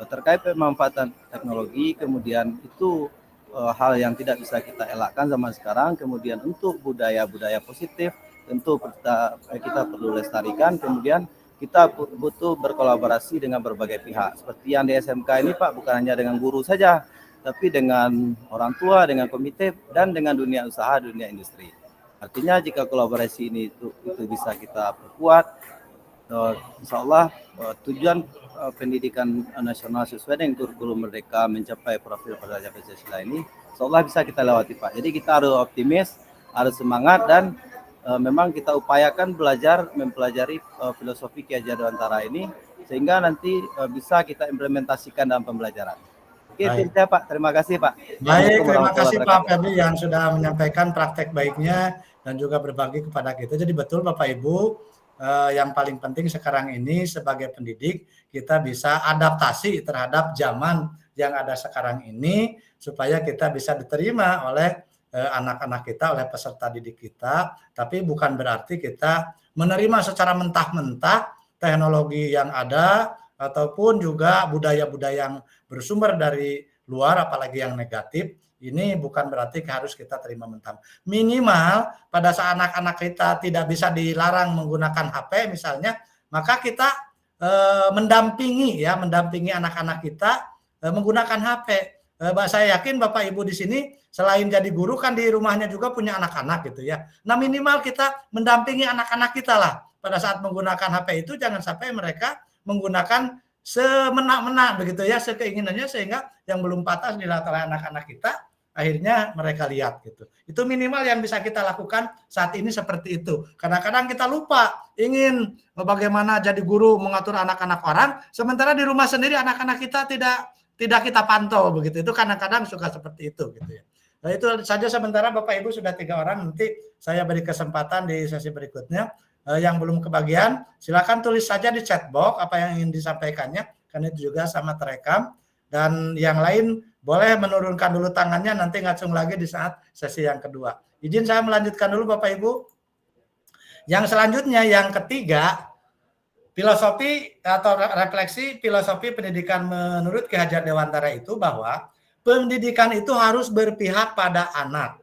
terkait pemanfaatan teknologi, kemudian itu hal yang tidak bisa kita elakkan zaman sekarang. Kemudian untuk budaya-budaya positif, tentu kita perlu lestarikan. Kemudian kita butuh berkolaborasi dengan berbagai pihak. Seperti yang di SMK ini Pak, bukan hanya dengan guru saja, tapi dengan orang tua, dengan komite, dan dengan dunia usaha, dunia industri. Artinya jika kolaborasi ini itu bisa kita perkuat, insya Allah tujuan pendidikan nasional sesuai dengan kurikulum Merdeka mencapai profil pelajar Pancasila ini, insya Allah bisa kita lewati Pak. Jadi kita harus optimis, harus semangat, dan memang kita upayakan mempelajari filosofi Ki Hajar Dewantara ini, sehingga nanti bisa kita implementasikan dalam pembelajaran. Oke, Pak. Terima kasih, Pak. Baik, terima kasih Pak Ferdi yang sudah menyampaikan praktek baiknya dan juga berbagi kepada kita. Jadi betul Bapak Ibu, yang paling penting sekarang ini sebagai pendidik, kita bisa adaptasi terhadap zaman yang ada sekarang ini, supaya kita bisa diterima oleh anak-anak kita, oleh peserta didik kita. Tapi bukan berarti kita menerima secara mentah-mentah teknologi yang ada, ataupun juga budaya-budaya yang bersumber dari luar, apalagi yang negatif. Ini bukan berarti harus kita terima mentah. Minimal pada saat anak-anak kita tidak bisa dilarang menggunakan HP misalnya, maka kita mendampingi anak-anak kita menggunakan HP. Saya yakin Bapak Ibu di sini selain jadi guru kan di rumahnya juga punya anak-anak gitu ya. Nah, minimal kita mendampingi anak-anak kita lah pada saat menggunakan HP itu, jangan sampai mereka menggunakan semena-mena begitu ya, sekeinginannya, sehingga yang belum pantas dilihat oleh anak-anak kita akhirnya mereka lihat gitu. Itu minimal yang bisa kita lakukan saat ini seperti itu. Kadang-kadang kita lupa ingin bagaimana jadi guru mengatur anak-anak orang, sementara di rumah sendiri anak-anak kita tidak kita pantau begitu. Itu kadang-kadang suka seperti itu gitu ya. Nah, itu saja sementara Bapak Ibu sudah 3 orang, nanti saya beri kesempatan di sesi berikutnya. Yang belum kebagian, silakan tulis saja di chat box apa yang ingin disampaikannya, karena itu juga sama terekam. Dan yang lain boleh menurunkan dulu tangannya, nanti ngacung lagi di saat sesi yang kedua. Izin saya melanjutkan dulu Bapak Ibu. Yang selanjutnya, yang ketiga, filosofi atau refleksi filosofi pendidikan menurut Ki Hajar Dewantara itu bahwa pendidikan itu harus berpihak pada anak.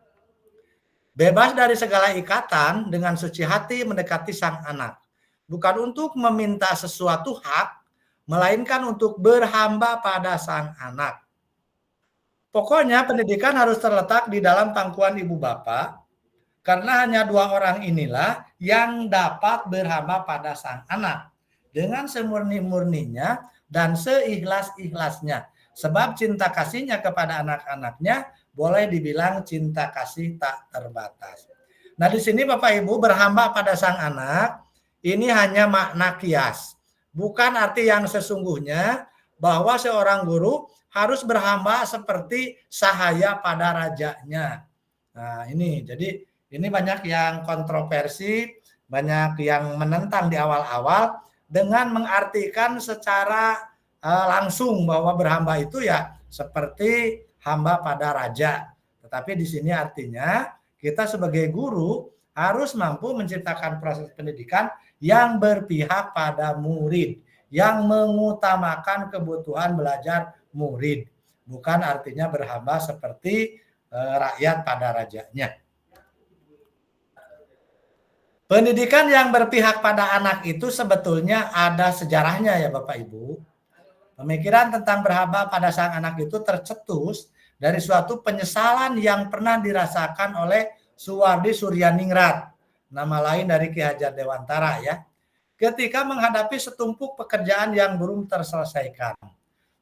Bebas dari segala ikatan, dengan suci hati mendekati sang anak. Bukan untuk meminta sesuatu hak, melainkan untuk berhamba pada sang anak. Pokoknya pendidikan harus terletak di dalam pangkuan ibu bapak, karena hanya 2 orang inilah yang dapat berhamba pada sang anak dengan semurni-murninya dan seikhlas-ikhlasnya. Sebab cinta kasihnya kepada anak-anaknya boleh dibilang cinta kasih tak terbatas. Nah, di sini Bapak Ibu, berhamba pada sang anak ini hanya makna kias. Bukan arti yang sesungguhnya bahwa seorang guru harus berhamba seperti sahaya pada rajanya. Nah, ini jadi ini banyak yang kontroversi, banyak yang menentang di awal-awal dengan mengartikan secara langsung bahwa berhamba itu ya seperti hamba pada raja. Tetapi di sini artinya kita sebagai guru harus mampu menciptakan proses pendidikan yang berpihak pada murid, yang mengutamakan kebutuhan belajar murid. Bukan artinya berhamba seperti rakyat pada rajanya. Pendidikan yang berpihak pada anak itu sebetulnya ada sejarahnya ya Bapak Ibu. Pemikiran tentang berhaba pada sang anak itu tercetus dari suatu penyesalan yang pernah dirasakan oleh Suwardi Suryaningrat, nama lain dari Ki Hajar Dewantara ya, ketika menghadapi setumpuk pekerjaan yang belum terselesaikan.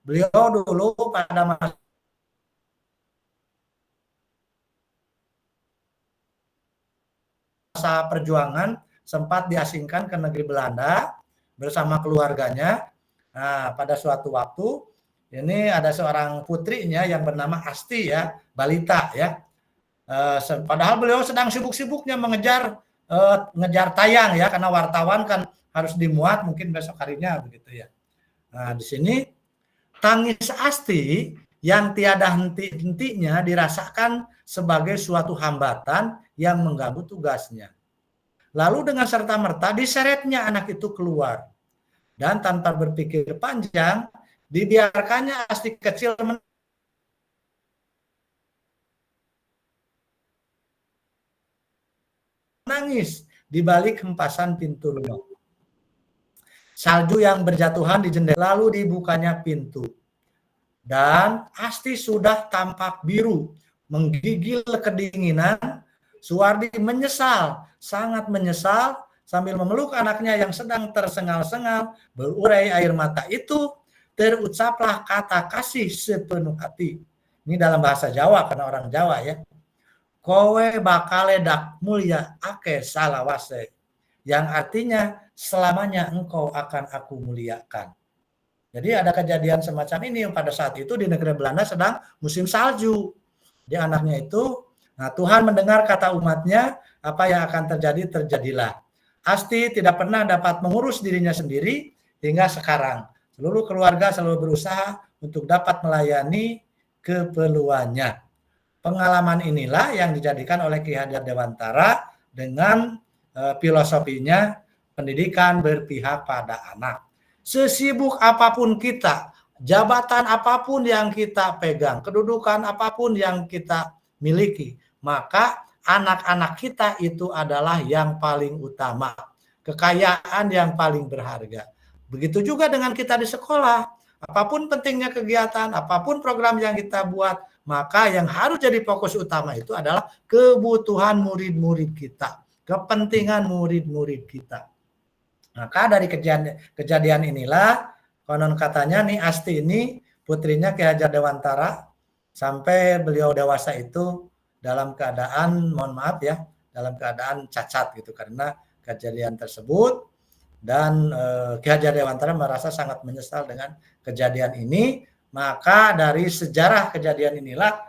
Beliau dulu pada masa perjuangan sempat diasingkan ke negeri Belanda bersama keluarganya. Nah, pada suatu waktu ini ada seorang putrinya yang bernama Asti ya, balita ya. Padahal beliau sedang sibuk-sibuknya ngejar tayang ya, karena wartawan kan harus dimuat mungkin besok harinya begitu ya. Nah, di sini tangis Asti yang tiada henti-hentinya dirasakan sebagai suatu hambatan yang mengganggu tugasnya. Lalu dengan serta-merta diseretnya anak itu keluar. Dan tanpa berpikir panjang, dibiarkannya Asti kecil menangis di balik hempasan pintu rumah. Salju yang berjatuhan di jendela, lalu dibukanya pintu. Dan Asti sudah tampak biru, menggigil kedinginan. Suwardi menyesal, sangat menyesal, sambil memeluk anaknya yang sedang tersengal-sengal, berurai air mata itu, terucaplah kata kasih sepenuh hati. Ini dalam bahasa Jawa, karena orang Jawa ya. Kowe bakale dak mulia ake salawase. Yang artinya, selamanya engkau akan aku muliakan. Jadi ada kejadian semacam ini pada saat itu di negeri Belanda sedang musim salju. Di anaknya itu, nah Tuhan mendengar kata umatnya, apa yang akan terjadi, terjadilah. Asti tidak pernah dapat mengurus dirinya sendiri hingga sekarang. Seluruh keluarga selalu berusaha untuk dapat melayani keperluannya. Pengalaman inilah yang dijadikan oleh Ki Hajar Dewantara dengan filosofinya pendidikan berpihak pada anak. Sesibuk apapun kita, jabatan apapun yang kita pegang, kedudukan apapun yang kita miliki, maka anak-anak kita itu adalah yang paling utama, kekayaan yang paling berharga. Begitu juga dengan kita di sekolah, apapun pentingnya kegiatan, apapun program yang kita buat, maka yang harus jadi fokus utama itu adalah kebutuhan murid-murid kita, kepentingan murid-murid kita. Maka dari kejadian inilah, konon katanya nih Asti ini putrinya Ki Hajar Dewantara, sampai beliau dewasa itu dalam keadaan, mohon maaf ya, dalam keadaan cacat gitu karena kejadian tersebut. Dan Ki Hajar Dewantara merasa sangat menyesal dengan kejadian ini. Maka dari sejarah kejadian inilah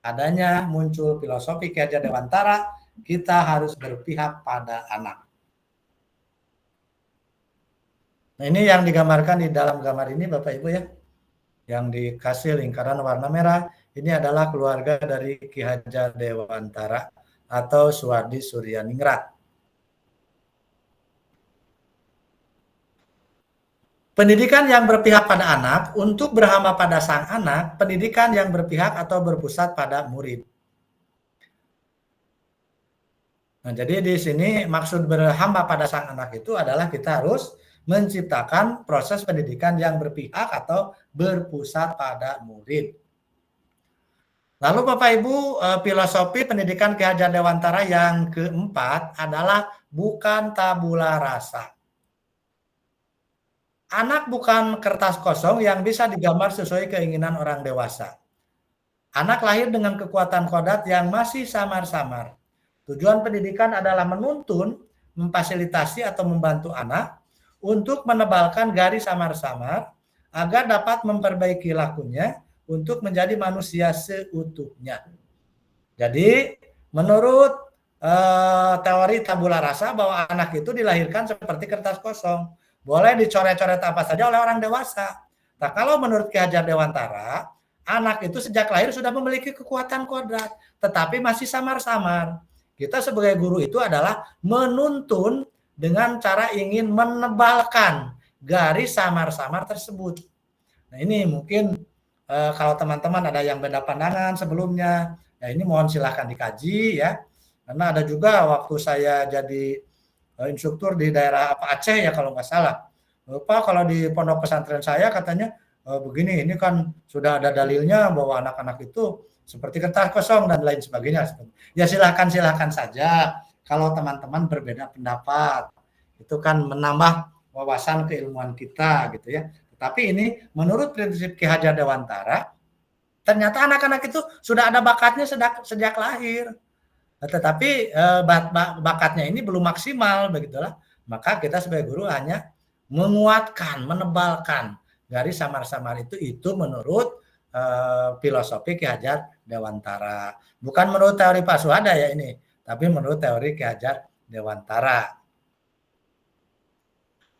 adanya muncul filosofi Ki Hajar Dewantara, kita harus berpihak pada anak. Nah, ini yang digambarkan di dalam gambar ini Bapak Ibu ya, yang dikasih lingkaran warna merah. Ini adalah keluarga dari Ki Hajar Dewantara atau Suwardi Suryaningrat. Pendidikan yang berpihak pada anak, untuk berhamba pada sang anak, pendidikan yang berpihak atau berpusat pada murid. Nah, jadi di sini maksud berhamba pada sang anak itu adalah kita harus menciptakan proses pendidikan yang berpihak atau berpusat pada murid. Lalu Bapak Ibu, filosofi pendidikan Ki Hajar Dewantara yang keempat adalah bukan tabula rasa. Anak bukan kertas kosong yang bisa digambar sesuai keinginan orang dewasa. Anak lahir dengan kekuatan kodrat yang masih samar-samar. Tujuan pendidikan adalah menuntun, memfasilitasi atau membantu anak untuk menebalkan garis samar-samar agar dapat memperbaiki lakunya untuk menjadi manusia seutuhnya. Jadi menurut teori tabula rasa bahwa anak itu dilahirkan seperti kertas kosong. Boleh dicoret-coret apa saja oleh orang dewasa. Nah, kalau menurut Ki Hajar Dewantara, anak itu sejak lahir sudah memiliki kekuatan kodrat, tetapi masih samar-samar. Kita sebagai guru itu adalah menuntun dengan cara ingin menebalkan garis samar-samar tersebut. Nah, ini mungkin kalau teman-teman ada yang beda pandangan sebelumnya, ya ini mohon silahkan dikaji ya. Karena ada juga waktu saya jadi instruktur di daerah Aceh ya kalau nggak salah. Pak, kalau di pondok pesantren saya katanya begini, ini kan sudah ada dalilnya bahwa anak-anak itu seperti kertas kosong dan lain sebagainya. Ya silahkan saja kalau teman-teman berbeda pendapat. Itu kan menambah wawasan keilmuan kita gitu ya. Tetapi ini menurut prinsip Ki Hajar Dewantara, ternyata anak-anak itu sudah ada bakatnya sejak lahir. Tetapi bakatnya ini belum maksimal begitulah. Maka kita sebagai guru hanya menguatkan, menebalkan garis samar-samar itu menurut filosofi Ki Hajar Dewantara. Bukan menurut teori Pak Suhada ya ini, tapi menurut teori Ki Hajar Dewantara.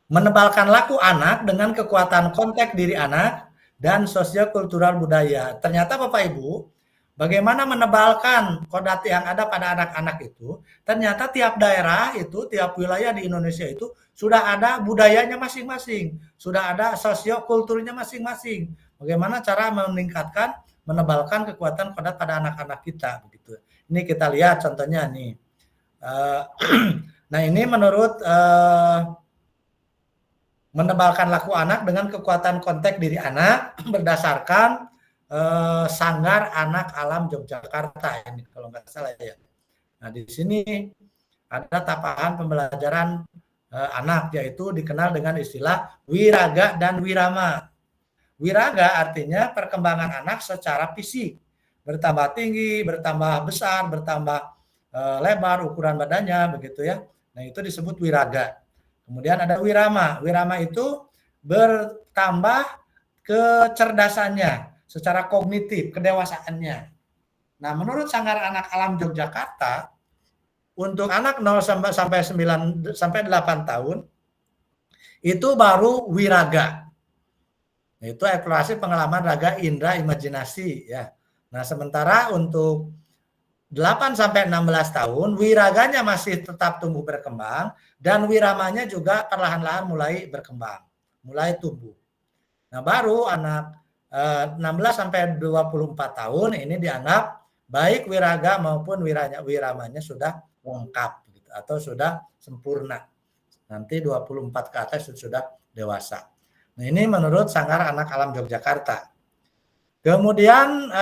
Menebalkan laku anak dengan kekuatan konteks diri anak dan sosio-kultural budaya. Ternyata Bapak Ibu, bagaimana menebalkan kodat yang ada pada anak-anak itu, ternyata tiap daerah itu, tiap wilayah di Indonesia itu sudah ada budayanya masing-masing, sudah ada sosio-kulturnya masing-masing. Bagaimana cara meningkatkan, menebalkan kekuatan kodat pada anak-anak kita, begitu. Ini kita lihat contohnya nih. Nah ini menurut menebalkan laku anak dengan kekuatan konteks diri anak berdasarkan Sanggar Anak Alam Yogyakarta ini kalau nggak salah ya. Nah di sini ada tapahan pembelajaran anak yaitu dikenal dengan istilah wiraga dan wirama. Wiraga artinya perkembangan anak secara fisik, bertambah tinggi, bertambah besar, bertambah lebar ukuran badannya begitu ya. Nah itu disebut wiraga. Kemudian ada wirama. Wirama itu bertambah kecerdasannya secara kognitif, kedewasaannya. Nah, menurut Sanggar Anak Alam Yogyakarta, untuk anak 0 sampai 8 tahun itu baru wiraga. Itu eksplorasi pengalaman raga indera imajinasi ya. Nah, sementara untuk 8 sampai 16 tahun wiraganya masih tetap tumbuh berkembang dan wiramanya juga perlahan-lahan mulai berkembang, mulai tumbuh. Nah, baru anak 16 sampai 24 tahun ini dianggap baik wiraga maupun wiramanya sudah lengkap gitu, atau sudah sempurna. Nanti 24 ke atas sudah dewasa. Nah, ini menurut Sanggar Anak Alam Yogyakarta. Kemudian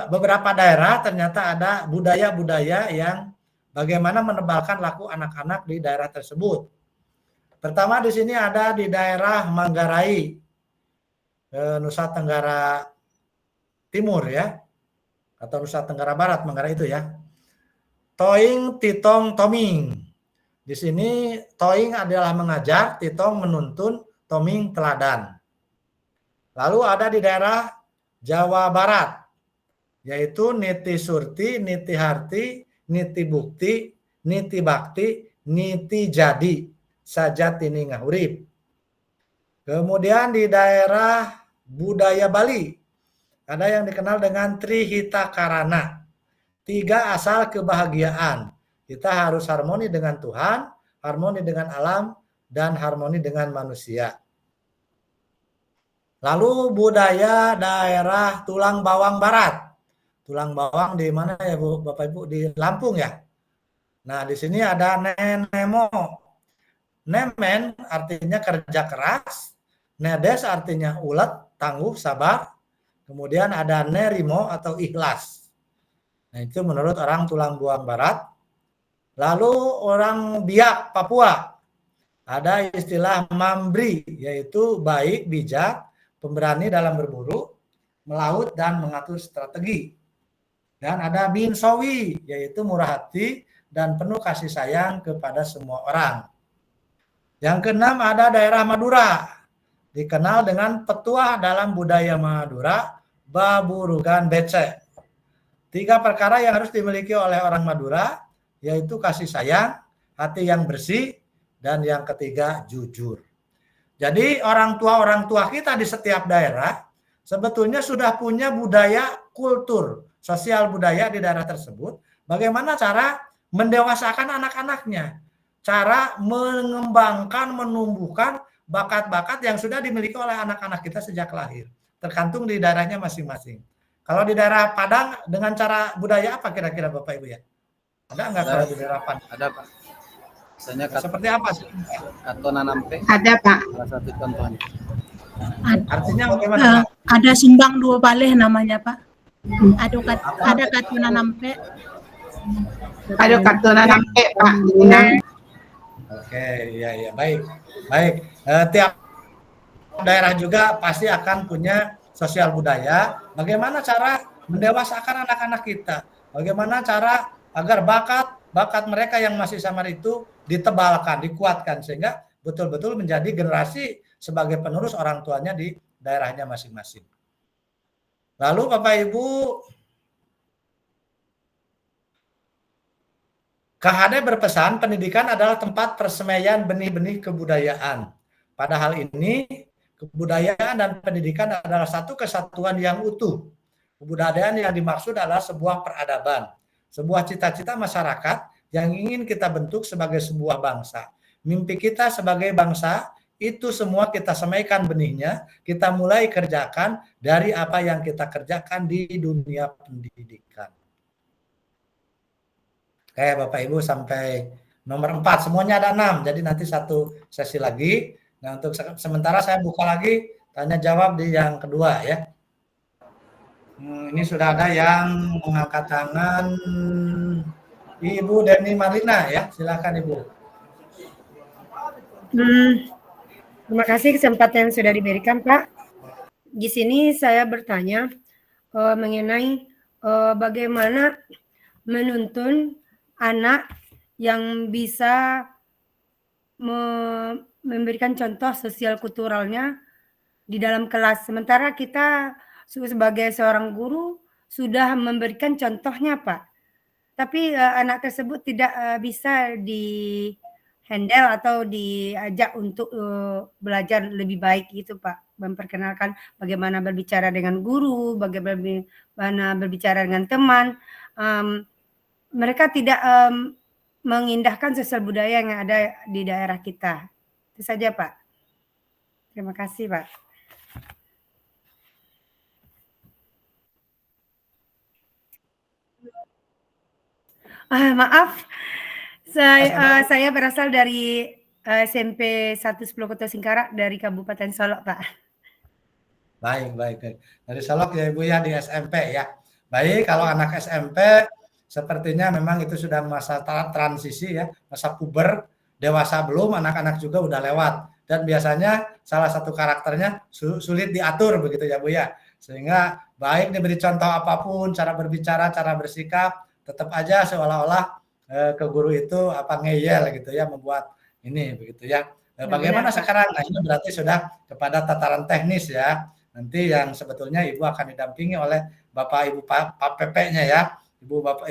beberapa daerah ternyata ada budaya-budaya yang bagaimana menebalkan laku anak-anak di daerah tersebut. Pertama di sini ada di daerah Manggarai, Nusa Tenggara Timur ya, atau Nusa Tenggara Barat, Manggarai itu ya. Toing, Titong, Toming. Di sini Toing adalah mengajar, Titong menuntun, Toming teladan. Lalu ada di daerah Jawa Barat, yaitu Niti Surti, Niti Harti, Niti Bukti, Niti Bakti, Niti Jadi, Sajatini Ngahurip. Kemudian di daerah budaya Bali, ada yang dikenal dengan Trihita Karana. 3 asal kebahagiaan. Kita harus harmoni dengan Tuhan, harmoni dengan alam, dan harmoni dengan manusia. Lalu budaya daerah Tulang Bawang Barat. Tulang bawang di mana ya Bu, Bapak Ibu? Di Lampung ya. Nah, di sini ada Nenemo. Nemen artinya kerja keras. Nedes artinya ulet, tangguh, sabar. Kemudian ada Nerimo atau ikhlas. Nah, itu menurut orang Tulang Bawang Barat. Lalu orang Biak, Papua. Ada istilah Mambri, yaitu baik, bijak, pemberani dalam berburu, melaut, dan mengatur strategi. Dan ada Binsowi, yaitu murah hati dan penuh kasih sayang kepada semua orang. Yang keenam ada daerah Madura, dikenal dengan petuah dalam budaya Madura, Baburugan Becek. 3 perkara yang harus dimiliki oleh orang Madura, yaitu kasih sayang, hati yang bersih, dan yang ketiga jujur. Jadi orang tua kita di setiap daerah sebetulnya sudah punya budaya kultur, sosial budaya di daerah tersebut. Bagaimana cara mendewasakan anak-anaknya, cara mengembangkan, menumbuhkan bakat-bakat yang sudah dimiliki oleh anak-anak kita sejak lahir. Tergantung di daerahnya masing-masing. Kalau di daerah Padang dengan cara budaya apa kira-kira Bapak Ibu ya? Ada nggak kalau di daerah Padang? Ada Pak. Misalnya Seperti apa sih? kartu nanampe. Ada Pak. Salah satu contohnya. Artinya bagaimana, Pak? Ada sumbang dua baleh namanya Pak. Ada kartu nanampe. Ada kartu nanampe Pak. Oke, ya, baik. Tiap daerah juga pasti akan punya sosial budaya. Bagaimana cara mendewasakan anak-anak kita? Bagaimana cara agar bakat mereka yang masih samar itu ditebalkan, dikuatkan sehingga betul-betul menjadi generasi sebagai penerus orang tuanya di daerahnya masing-masing. Lalu Bapak Ibu, KHD berpesan pendidikan adalah tempat persemaian benih-benih kebudayaan. Pada hal ini, kebudayaan dan pendidikan adalah satu kesatuan yang utuh. Kebudayaan yang dimaksud adalah sebuah peradaban, sebuah cita-cita masyarakat yang ingin kita bentuk sebagai sebuah bangsa. Mimpi kita sebagai bangsa itu semua kita semaikan benihnya, kita mulai kerjakan dari apa yang kita kerjakan di dunia pendidikan. Oke Bapak Ibu sampai nomor 4, semuanya ada 6, jadi nanti satu sesi lagi. Nah untuk sementara saya buka lagi tanya jawab di yang kedua ya. Ini sudah ada yang mengangkat tangan, Ibu Deni Marlina ya, silakan Ibu. Terima kasih kesempatan yang sudah diberikan Pak. Di sini saya bertanya mengenai bagaimana menuntun anak yang bisa memberikan contoh sosial kulturalnya di dalam kelas. Sementara kita sebagai seorang guru sudah memberikan contohnya Pak. Tapi anak tersebut tidak bisa di-handle atau diajak untuk belajar lebih baik gitu Pak. Memperkenalkan bagaimana berbicara dengan guru, bagaimana berbicara dengan teman. Mereka tidak mengindahkan sosial budaya yang ada di daerah kita. Itu saja Pak. Terima kasih Pak. Maaf, saya berasal dari SMP 110 Kota Singkarak dari Kabupaten Solok, Pak. Baik. Dari Solok ya Ibu ya di SMP ya. Baik, kalau anak SMP sepertinya memang itu sudah masa transisi ya, masa puber, dewasa belum, anak-anak juga udah lewat. Dan biasanya salah satu karakternya sulit diatur begitu ya Bu ya. Sehingga baik diberi contoh apapun, cara berbicara, cara bersikap, tetap aja seolah-olah ke guru itu ngeyel gitu ya, membuat ini begitu ya. Bagaimana sekarang? Nah ini berarti sudah kepada tataran teknis ya. Nanti yang sebetulnya Ibu akan didampingi oleh Bapak Ibu PP-nya ya.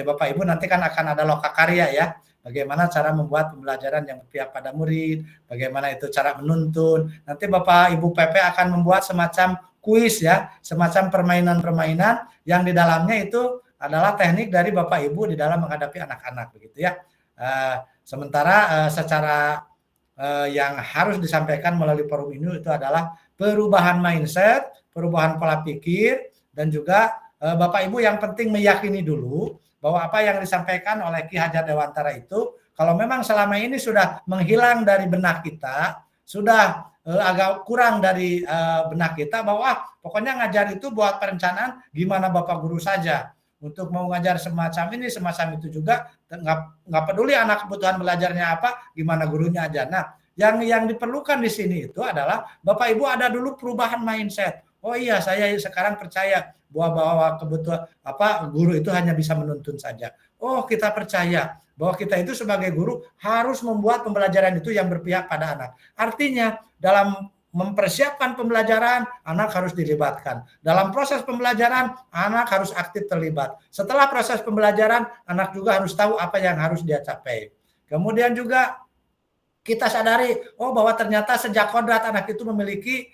Bapak Ibu nanti kan akan ada lokakarya ya. Bagaimana cara membuat pembelajaran yang berpihak pada murid, bagaimana itu cara menuntun. Nanti Bapak Ibu PP akan membuat semacam kuis ya, semacam permainan-permainan yang di dalamnya itu adalah teknik dari Bapak Ibu di dalam menghadapi anak-anak begitu ya. Sementara secara yang harus disampaikan melalui forum ini itu adalah perubahan mindset, perubahan pola pikir, dan juga Bapak Ibu yang penting meyakini dulu bahwa apa yang disampaikan oleh Ki Hajar Dewantara itu kalau memang selama ini sudah menghilang dari benak kita, sudah agak kurang dari benak kita bahwa pokoknya ngajar itu buat perencanaan gimana Bapak guru saja. Untuk mau ngajar semacam ini, semacam itu juga, nggak peduli anak kebutuhan belajarnya apa, gimana gurunya aja. Nah, yang diperlukan di sini itu adalah Bapak Ibu ada dulu perubahan mindset. Oh iya, saya sekarang percaya bahwa kebutuhan guru itu hanya bisa menuntun saja. Oh, kita percaya bahwa kita itu sebagai guru harus membuat pembelajaran itu yang berpihak pada anak. Artinya dalam mempersiapkan pembelajaran, anak harus dilibatkan. Dalam proses pembelajaran, anak harus aktif terlibat. Setelah proses pembelajaran, anak juga harus tahu apa yang harus dia capai. Kemudian juga kita sadari, bahwa ternyata sejak kodrat anak itu memiliki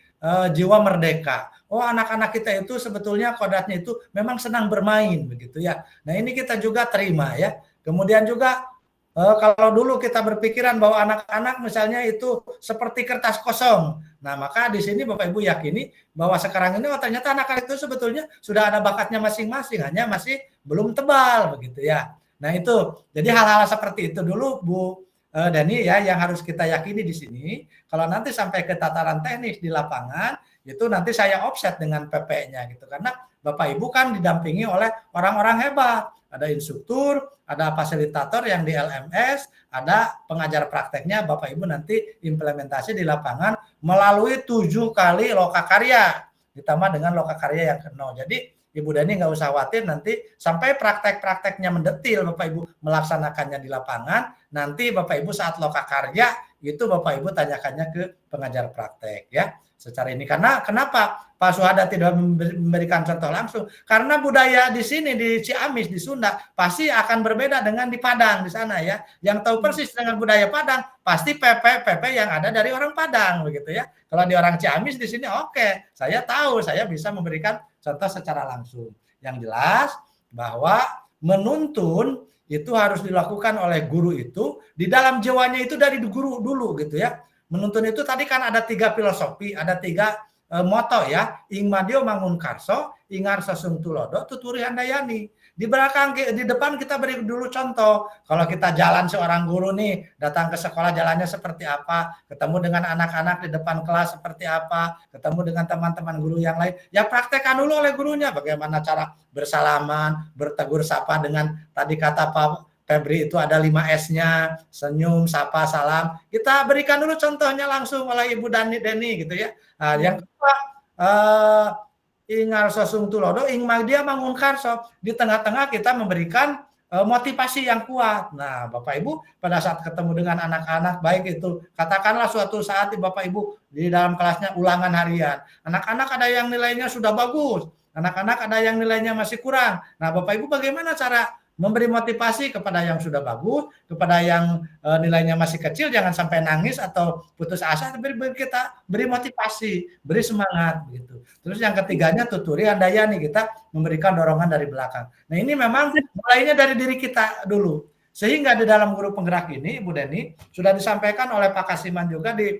jiwa merdeka. Anak-anak kita itu sebetulnya kodratnya itu memang senang bermain begitu ya. Nah ini kita juga terima ya. Kemudian juga kalau dulu kita berpikiran bahwa anak-anak misalnya itu seperti kertas kosong. Nah, maka di sini Bapak Ibu yakini bahwa sekarang ini ternyata anak-anak itu sebetulnya sudah ada bakatnya masing-masing, hanya masih belum tebal begitu ya. Nah, itu. Jadi hal-hal seperti itu dulu Bu Dani ya, yang harus kita yakini di sini, kalau nanti sampai ke tataran teknis di lapangan, itu nanti saya offset dengan PP-nya gitu. Karena Bapak Ibu kan didampingi oleh orang-orang hebat. Ada instruktur, ada fasilitator yang di LMS, ada pengajar prakteknya, Bapak Ibu nanti implementasi di lapangan melalui 7 kali lokakarya, ditambah dengan lokakarya yang ke-0. Jadi Ibu Dani nggak usah khawatir nanti sampai praktek-prakteknya mendetil Bapak Ibu melaksanakannya di lapangan, nanti Bapak Ibu saat lokakarya itu Bapak Ibu tanyakannya ke pengajar praktek ya. Secara ini karena kenapa Pak Suhada tidak memberikan contoh langsung? Karena budaya di sini di Ciamis di Sunda pasti akan berbeda dengan di Padang di sana ya. Yang tahu persis dengan budaya Padang pasti PP yang ada dari orang Padang begitu ya. Kalau di orang Ciamis di sini oke, saya tahu saya bisa memberikan contoh secara langsung. Yang jelas bahwa menuntun itu harus dilakukan oleh guru itu di dalam jiwanya itu dari guru dulu gitu ya. Menuntun itu tadi kan ada 3 filosofi, ada 3 moto ya. Ing Madio Mangun Karso, Ingar Sasung Tulodo, Tuturi Handayani. Di belakang, di depan kita beri dulu contoh. Kalau kita jalan seorang guru nih, datang ke sekolah jalannya seperti apa, ketemu dengan anak-anak di depan kelas seperti apa, ketemu dengan teman-teman guru yang lain, ya praktekkan dulu oleh gurunya bagaimana cara bersalaman, bertegur sapa dengan tadi kata Pak Febri itu ada 5 S-nya, senyum, sapa, salam. Kita berikan dulu contohnya langsung oleh Ibu Dani gitu ya. Nah, yang kedua, Ingar Sosung Tulodo, Ing Magdia Mangun Karso. Di tengah-tengah kita memberikan motivasi yang kuat. Nah, Bapak Ibu pada saat ketemu dengan anak-anak, baik itu katakanlah suatu saat Bapak Ibu di dalam kelasnya ulangan harian. Anak-anak ada yang nilainya sudah bagus, anak-anak ada yang nilainya masih kurang. Nah, Bapak Ibu bagaimana cara memberi motivasi kepada yang sudah bagus, kepada yang nilainya masih kecil, jangan sampai nangis atau putus asa, tapi kita beri motivasi, beri semangat gitu. Terus yang ketiganya tuturi andayani, kita memberikan dorongan dari belakang. Nah ini memang mulainya dari diri kita dulu. Sehingga di dalam guru penggerak ini, Ibu Deni, sudah disampaikan oleh Pak Kasiman juga di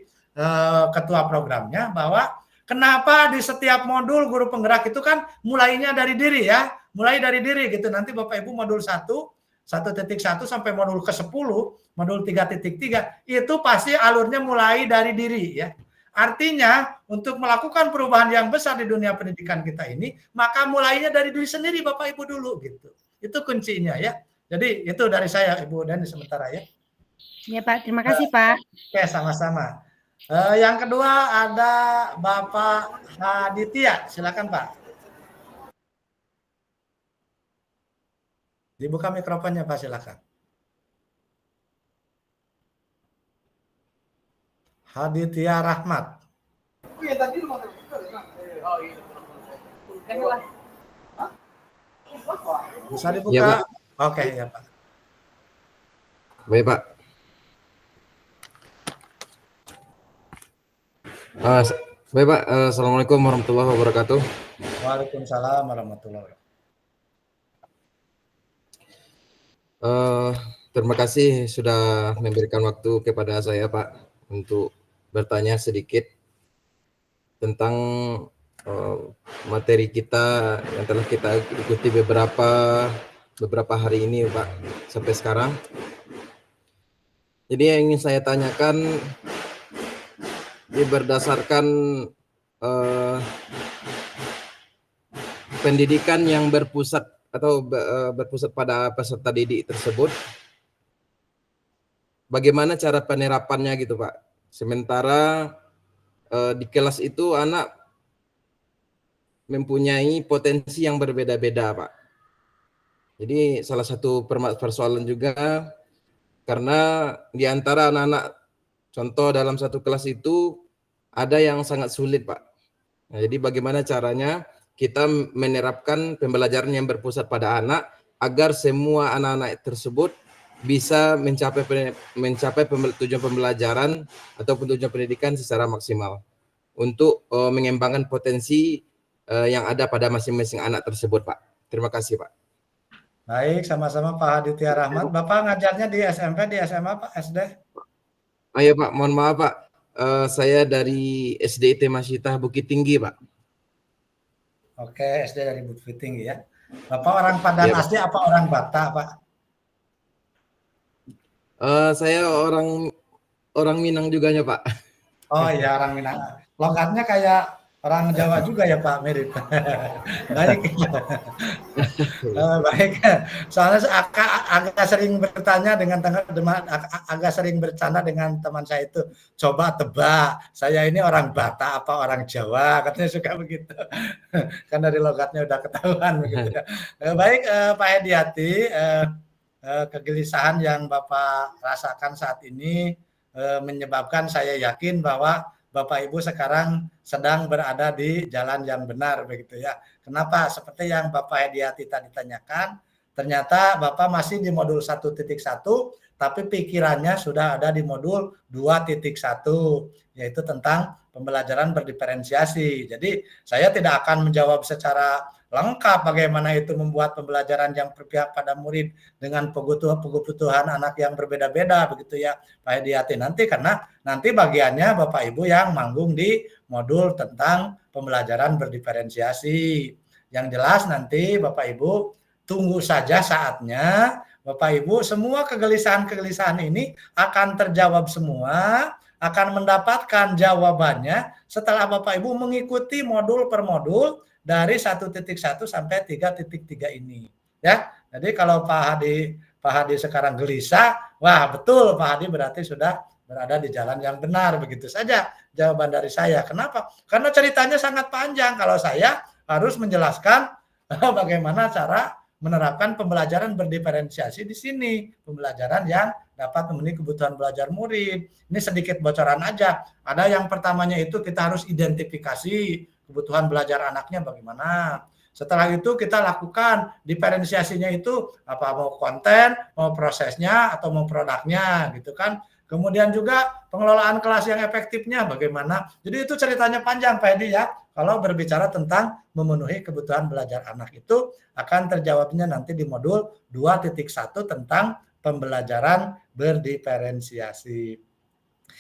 ketua programnya, bahwa kenapa di setiap modul guru penggerak itu kan mulainya dari diri ya. Mulai dari diri gitu. Nanti Bapak Ibu modul 1, 1.1 sampai modul ke-10, modul 3.3, itu pasti alurnya mulai dari diri ya. Artinya untuk melakukan perubahan yang besar di dunia pendidikan kita ini, maka mulainya dari diri sendiri Bapak Ibu dulu gitu. Itu kuncinya ya. Jadi itu dari saya Ibu Dani sementara ya. Ya Pak, terima kasih Pak. Oke, sama-sama. Yang kedua ada Bapak Aditya, silakan Pak. Dibuka mikrofonnya Pak, silakan. Haditya Rahmat. Bisa dibuka? Ya, Pak. Oke, ya Pak. Baik Pak. Baik Pak, Assalamualaikum warahmatullahi wabarakatuh. Waalaikumsalam warahmatullahi wabarakatuh. Terima kasih sudah memberikan waktu kepada saya Pak untuk bertanya sedikit tentang materi kita yang telah kita ikuti beberapa hari ini Pak sampai sekarang. Jadi yang ingin saya tanyakan ini berdasarkan pendidikan yang berpusat pada peserta didik tersebut, bagaimana cara penerapannya gitu Pak? Sementara di kelas itu anak mempunyai potensi yang berbeda-beda Pak. Jadi salah satu persoalan juga karena di antara anak-anak, contoh dalam satu kelas itu ada yang sangat sulit Pak. Nah, jadi bagaimana caranya kita menerapkan pembelajaran yang berpusat pada anak agar semua anak-anak tersebut bisa mencapai tujuan pembelajaran atau tujuan pendidikan secara maksimal untuk mengembangkan potensi yang ada pada masing-masing anak tersebut Pak. Terima kasih Pak. Baik, sama-sama Pak Haditya Rahmat. Bapak ngajarnya di SMP, di SMA Pak, SD? Iya Pak, mohon maaf Pak. Saya dari SDIT Masjitah Bukit Tinggi Pak. Oke, SD dari Bukit Tinggi ya. Bapak orang Padang asli apa orang Batak, Pak? Saya orang Minang juganya, Pak. Oh iya, orang Minang. Logatnya kayak orang Jawa juga ya Pak, mirip. Baik. Baik. Soalnya agak sering bertanya dengan agak sering bercanda dengan teman saya itu. Coba tebak, saya ini orang Batak apa orang Jawa? Katanya suka begitu. Kan dari logatnya udah ketahuan begitu. Baik, Pak Hediati, kegelisahan yang Bapak rasakan saat ini menyebabkan saya yakin bahwa Bapak Ibu sekarang sedang berada di jalan yang benar begitu ya. Kenapa? Seperti yang Bapak Hediati tadi tanyakan, ternyata Bapak masih di modul 1.1 tapi pikirannya sudah ada di modul 2.1 yaitu tentang pembelajaran berdiferensiasi. Jadi saya tidak akan menjawab secara lengkap bagaimana itu membuat pembelajaran yang berpihak pada murid dengan kebutuhan anak yang berbeda-beda begitu ya Pak Hediati nanti, karena nanti bagiannya Bapak Ibu yang manggung di modul tentang pembelajaran berdiferensiasi. Yang jelas nanti Bapak Ibu tunggu saja saatnya Bapak Ibu, semua kegelisahan-kegelisahan ini akan terjawab semua, akan mendapatkan jawabannya setelah Bapak Ibu mengikuti modul per modul dari 1.1 sampai 3.3 ini ya. Jadi kalau Pak Hadi sekarang gelisah, wah betul Pak Hadi berarti sudah berada di jalan yang benar. Begitu saja jawaban dari saya. Kenapa? Karena ceritanya sangat panjang kalau saya harus menjelaskan bagaimana cara menerapkan pembelajaran berdiferensiasi di sini, pembelajaran yang dapat memenuhi kebutuhan belajar murid. Ini sedikit bocoran aja. Ada yang pertamanya itu kita harus identifikasi kebutuhan belajar anaknya bagaimana. Setelah itu kita lakukan diferensiasinya itu apa, mau konten, mau prosesnya atau mau produknya gitu kan. Kemudian juga pengelolaan kelas yang efektifnya bagaimana. Jadi itu ceritanya panjang Pak Edi ya. Kalau berbicara tentang memenuhi kebutuhan belajar anak itu akan terjawabnya nanti di modul 2.1 tentang pembelajaran berdiferensiasi.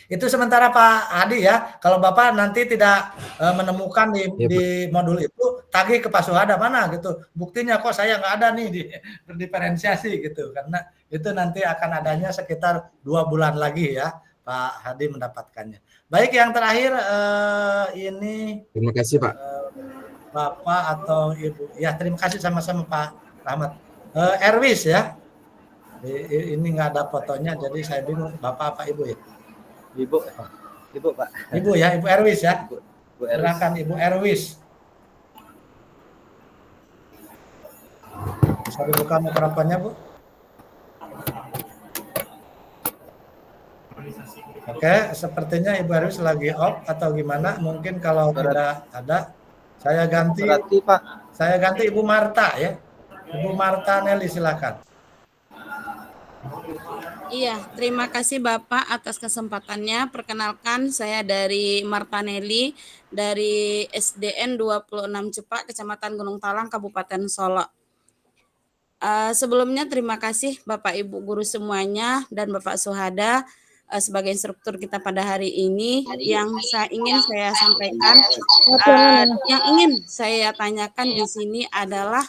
Itu sementara Pak Hadi ya. Kalau Bapak nanti tidak menemukan di modul itu, tagih ke Pak Suhada mana gitu. Buktinya kok saya nggak ada nih di berdiferensiasi gitu. Karena itu nanti akan adanya sekitar 2 bulan lagi ya Pak Hadi mendapatkannya. Baik, yang terakhir ini. Terima kasih Pak. Bapak atau Ibu. Ya terima kasih sama-sama Pak Rahmat. Erwis ya. Ini nggak ada fotonya jadi saya bingung Bapak apa Ibu ya. Ibu Pak. Ibu ya, Ibu Erwis ya. Ibu Erwis. Silakan Ibu Erwis. Bisa dibuka mikrofonnya Bu. Oke, sepertinya Ibu Erwis lagi off atau gimana? Mungkin kalau tidak ada, saya ganti. Berarti Pak. Saya ganti Ibu Marta ya. Ibu Marta Nelly silakan. Iya, terima kasih Bapak atas kesempatannya. Perkenalkan, saya dari Martanelli, dari SDN 26 Cepak, Kecamatan Gunung Talang, Kabupaten Solo. Sebelumnya terima kasih Bapak Ibu guru semuanya dan Bapak Suhada sebagai instruktur kita pada hari ini. Yang ingin saya sampaikan, yang ingin saya tanyakan di sini adalah,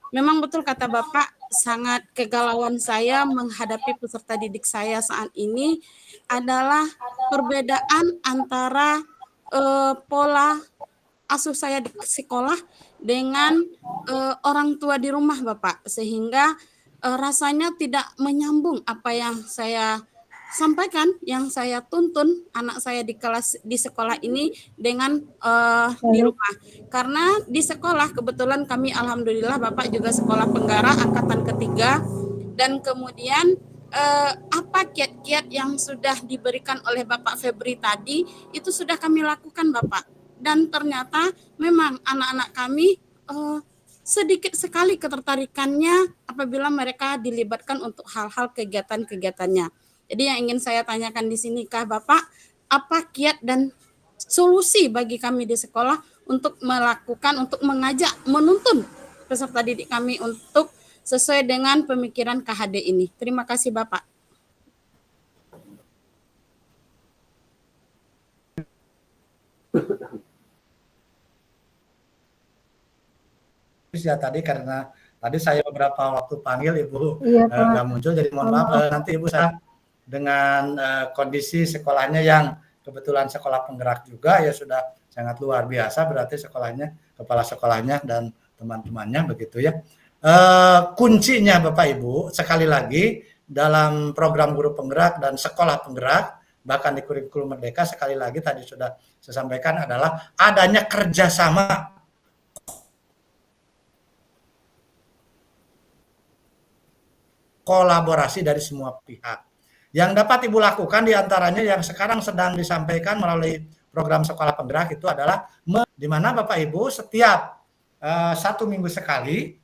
memang betul kata Bapak, sangat kegalauan saya menghadapi peserta didik saya saat ini adalah perbedaan antara pola asuh saya di sekolah dengan orang tua di rumah Bapak, sehingga rasanya tidak menyambung apa yang saya sampaikan, yang saya tuntun anak saya di sekolah ini dengan di rumah. Karena di sekolah kebetulan kami alhamdulillah Bapak juga sekolah Penggara angkatan ketiga, dan kemudian apa kiat-kiat yang sudah diberikan oleh Bapak Febri tadi itu sudah kami lakukan Bapak, dan ternyata memang anak-anak kami sedikit sekali ketertarikannya apabila mereka dilibatkan untuk hal-hal kegiatan-kegiatannya. Jadi yang ingin saya tanyakan di sini Kah Bapak, apa kiat dan solusi bagi kami di sekolah untuk melakukan, untuk mengajak, menuntun peserta didik kami untuk sesuai dengan pemikiran KHD ini. Terima kasih Bapak. Ya tadi karena tadi saya beberapa waktu panggil Ibu Iya, nggak muncul, jadi mohon maaf nanti Ibu saya dengan kondisi sekolahnya yang kebetulan sekolah penggerak juga, ya sudah sangat luar biasa berarti sekolahnya, kepala sekolahnya dan teman-temannya begitu ya. Kuncinya Bapak Ibu sekali lagi dalam program guru penggerak dan sekolah penggerak, bahkan di kurikulum Merdeka sekali lagi tadi sudah saya sampaikan adalah adanya kerjasama kolaborasi dari semua pihak. Yang dapat Ibu lakukan diantaranya yang sekarang sedang disampaikan melalui program sekolah penggerak itu adalah di mana Bapak Ibu setiap 1 minggu sekali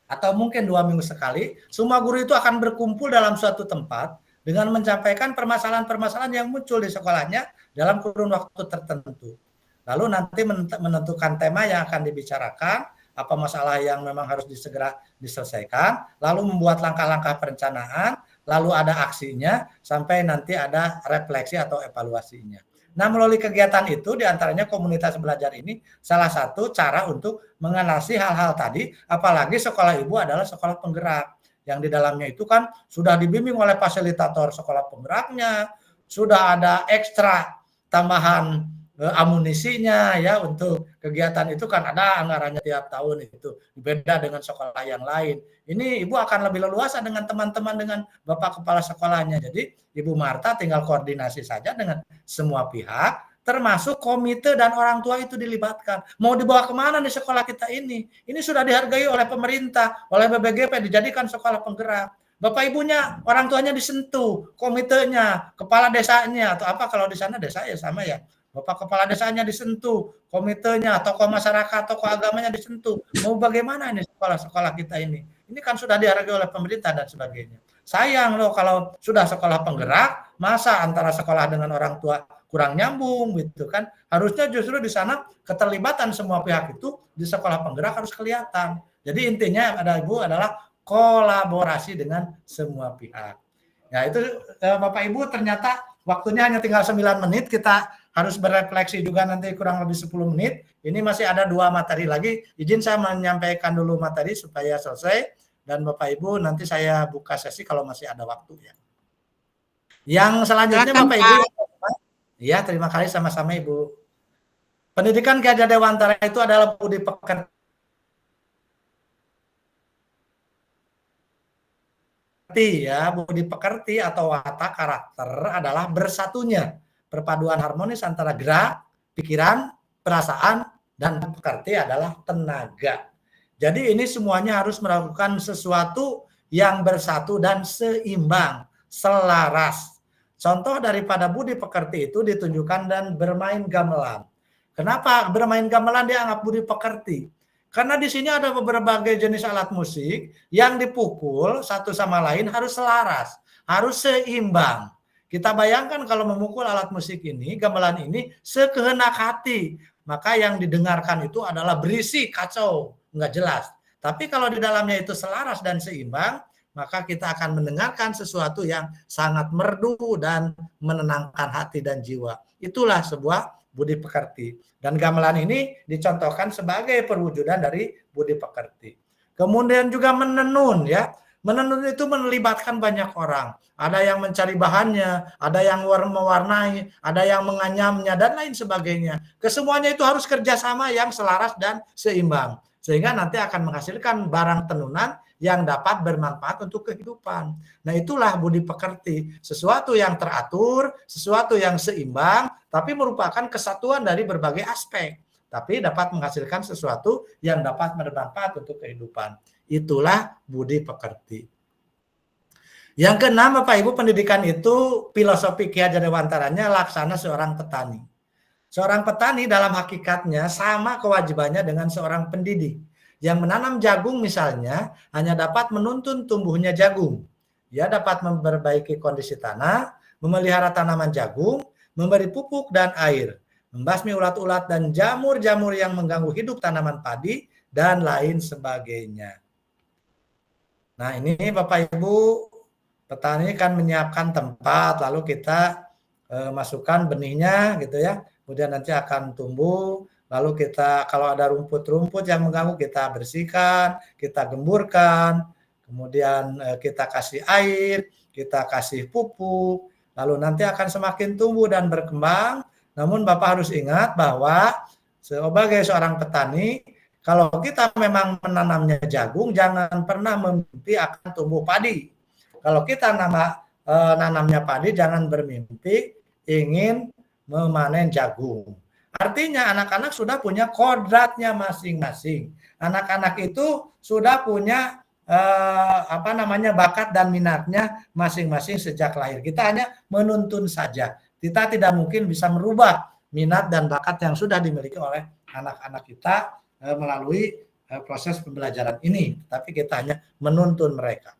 atau mungkin 2 minggu sekali, semua guru itu akan berkumpul dalam suatu tempat dengan menyampaikan permasalahan-permasalahan yang muncul di sekolahnya dalam kurun waktu tertentu. Lalu nanti menentukan tema yang akan dibicarakan, apa masalah yang memang harus segera diselesaikan, lalu membuat langkah-langkah perencanaan, lalu ada aksinya, sampai nanti ada refleksi atau evaluasinya. Nah, melalui kegiatan itu, diantaranya komunitas belajar ini salah satu cara untuk mengenasi hal-hal tadi, apalagi sekolah ibu adalah sekolah penggerak, yang di dalamnya itu kan sudah dibimbing oleh fasilitator sekolah penggeraknya, sudah ada ekstra tambahan amunisinya ya untuk kegiatan itu kan ada anggarannya tiap tahun itu beda dengan sekolah yang lain. Ini Ibu akan lebih leluasa dengan teman-teman dengan Bapak Kepala Sekolahnya. Jadi Ibu Marta tinggal koordinasi saja dengan semua pihak termasuk komite dan orang tua itu dilibatkan. Mau dibawa kemana di sekolah kita ini? Ini sudah dihargai oleh pemerintah, oleh BBGP dijadikan sekolah penggerak. Bapak ibunya, orang tuanya disentuh, komitenya, kepala desanya atau apa kalau di sana desa ya sama ya. Bapak kepala desanya disentuh, komitenya, tokoh masyarakat, tokoh agamanya disentuh. Mau bagaimana ini sekolah-sekolah kita ini? Ini kan sudah dihargai oleh pemerintah dan sebagainya. Sayang loh kalau sudah sekolah penggerak, masa antara sekolah dengan orang tua kurang nyambung gitu kan. Harusnya justru di sana keterlibatan semua pihak itu di sekolah penggerak harus kelihatan. Jadi intinya ada Ibu adalah kolaborasi dengan semua pihak. Ya itu Bapak Ibu ternyata waktunya hanya tinggal 9 menit, kita harus berefleksi juga nanti kurang lebih 10 menit. Ini masih ada 2 materi lagi. Izin saya menyampaikan dulu materi supaya selesai. Dan Bapak Ibu nanti saya buka sesi kalau masih ada waktu ya. Yang selanjutnya Bapak Ibu. Ya terima kasih sama-sama Ibu. Pendidikan Ki Hajar Dewantara itu adalah budi pekerti ya, budi pekerti atau watak karakter adalah bersatunya perpaduan harmonis antara gerak, pikiran, perasaan, dan pekerti adalah tenaga. Jadi ini semuanya harus melakukan sesuatu yang bersatu dan seimbang, selaras. Contoh daripada budi pekerti itu ditunjukkan dan bermain gamelan. Kenapa bermain gamelan dianggap budi pekerti? Karena di sini ada berbagai jenis alat musik yang dipukul satu sama lain harus selaras, harus seimbang. Kita bayangkan kalau memukul alat musik ini, gamelan ini sekehendak hati, maka yang didengarkan itu adalah berisi kacau, nggak jelas. Tapi kalau di dalamnya itu selaras dan seimbang, maka kita akan mendengarkan sesuatu yang sangat merdu dan menenangkan hati dan jiwa. Itulah sebuah budi pekerti. Dan gamelan ini dicontohkan sebagai perwujudan dari budi pekerti. Kemudian juga menenun ya. Menenun itu melibatkan banyak orang. Ada yang mencari bahannya, ada yang mewarnai, ada yang menganyamnya, dan lain sebagainya. Kesemuanya itu harus kerjasama yang selaras dan seimbang. Sehingga nanti akan menghasilkan barang tenunan yang dapat bermanfaat untuk kehidupan. Nah itulah budi pekerti. Sesuatu yang teratur, sesuatu yang seimbang, tapi merupakan kesatuan dari berbagai aspek. Tapi dapat menghasilkan sesuatu yang dapat bermanfaat untuk kehidupan. Itulah budi pekerti. Yang keenam Bapak Ibu, pendidikan itu filosofi Ki Hajar Dewantaranya laksana seorang petani. Seorang petani dalam hakikatnya sama kewajibannya dengan seorang pendidik. Yang menanam jagung misalnya hanya dapat menuntun tumbuhnya jagung. Dia dapat memperbaiki kondisi tanah, memelihara tanaman jagung, memberi pupuk dan air, membasmi ulat-ulat dan jamur-jamur yang mengganggu hidup tanaman padi, dan lain sebagainya. Nah ini Bapak Ibu, petani kan menyiapkan tempat, lalu kita masukkan benihnya gitu ya, kemudian nanti akan tumbuh. Lalu kita kalau ada rumput-rumput yang mengganggu kita bersihkan, kita gemburkan, kemudian kita kasih air, kita kasih pupuk, lalu nanti akan semakin tumbuh dan berkembang. Namun Bapak harus ingat bahwa sebagai seorang petani, kalau kita memang menanamnya jagung, jangan pernah memimpi akan tumbuh padi. Kalau kita nanamnya padi, jangan bermimpi ingin memanen jagung. Artinya anak-anak sudah punya kodratnya masing-masing. Anak-anak itu sudah punya bakat dan minatnya masing-masing sejak lahir. Kita hanya menuntun saja. Kita tidak mungkin bisa merubah minat dan bakat yang sudah dimiliki oleh anak-anak kita melalui proses pembelajaran ini, tapi kita hanya menuntun mereka.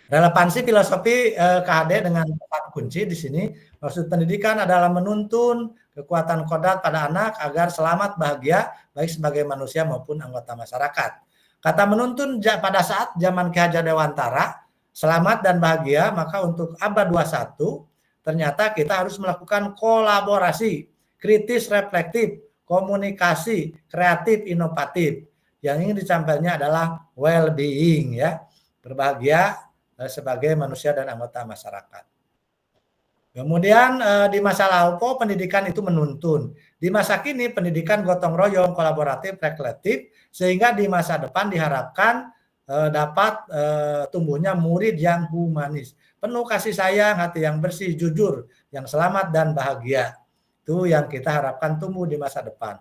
Relevansi filosofi KHD dengan tepat kunci di sini, maksud pendidikan adalah menuntun kekuatan kodrat pada anak agar selamat bahagia baik sebagai manusia maupun anggota masyarakat. Kata menuntun pada saat zaman Ki Hajar Dewantara, selamat dan bahagia, maka untuk abad 21 ternyata kita harus melakukan kolaborasi, kritis reflektif, komunikasi, kreatif, inovatif. Yang ingin dicampainya adalah well-being, ya, berbahagia sebagai manusia dan anggota masyarakat. Kemudian di masa lampau pendidikan itu menuntun. Di masa kini pendidikan gotong royong, kolaboratif, reflektif, sehingga di masa depan diharapkan dapat tumbuhnya murid yang humanis, penuh kasih sayang, hati yang bersih, jujur, yang selamat dan bahagia. Itu yang kita harapkan tumbuh di masa depan.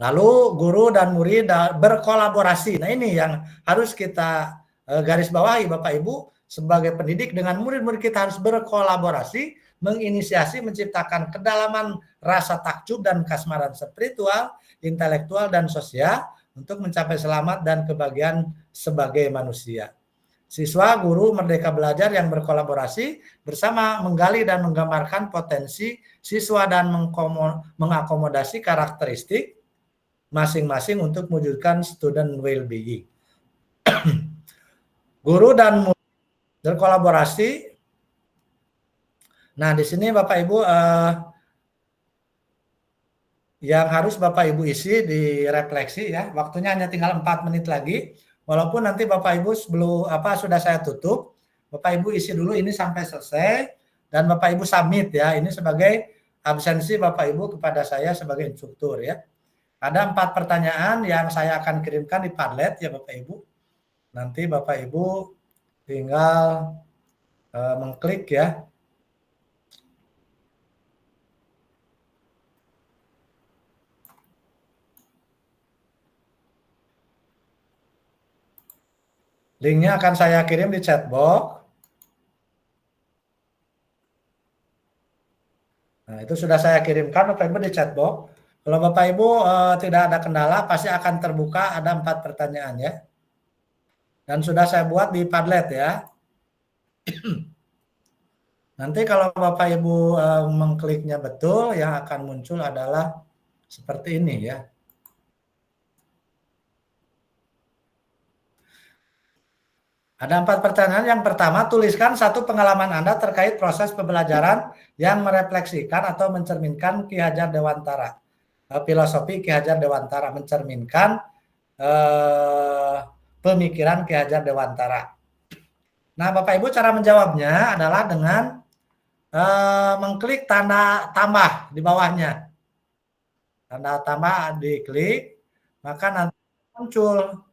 Lalu guru dan murid berkolaborasi. Nah ini yang harus kita garis bawahi Bapak Ibu. Sebagai pendidik dengan murid-murid kita harus berkolaborasi, menginisiasi, menciptakan kedalaman rasa takjub dan kasmaran spiritual, intelektual, dan sosial untuk mencapai selamat dan kebahagiaan sebagai manusia. Siswa, guru, merdeka belajar yang berkolaborasi bersama menggali dan menggambarkan potensi siswa dan mengakomodasi karakteristik masing-masing untuk mewujudkan student well-being. Guru dan murid berkolaborasi. Nah, di sini Bapak Ibu yang harus Bapak Ibu isi di refleksi, ya. Waktunya hanya tinggal 4 menit lagi. Walaupun nanti Bapak Ibu sebelum sudah saya tutup, Bapak Ibu isi dulu ini sampai selesai dan Bapak Ibu submit, ya. Ini sebagai absensi Bapak Ibu kepada saya sebagai instruktur, ya. Ada 4 pertanyaan yang saya akan kirimkan di Padlet, ya Bapak Ibu. Nanti Bapak Ibu tinggal mengklik, ya. Linknya akan saya kirim di chat box. Nah, itu sudah saya kirimkan Bapak Ibu di chat box. Kalau Bapak Ibu tidak ada kendala, pasti akan terbuka ada 4 pertanyaan, ya. Dan sudah saya buat di Padlet, ya. Nanti kalau Bapak Ibu mengkliknya betul, yang akan muncul adalah seperti ini, ya. Ada 4 pertanyaan. Yang pertama, tuliskan satu pengalaman Anda terkait proses pembelajaran yang merefleksikan atau mencerminkan Ki Hajar Dewantara. Filosofi Ki Hajar Dewantara, mencerminkan pemikiran Ki Hajar Dewantara. Nah, Bapak Ibu cara menjawabnya adalah dengan mengklik tanda tambah di bawahnya. Tanda tambah diklik, maka nanti muncul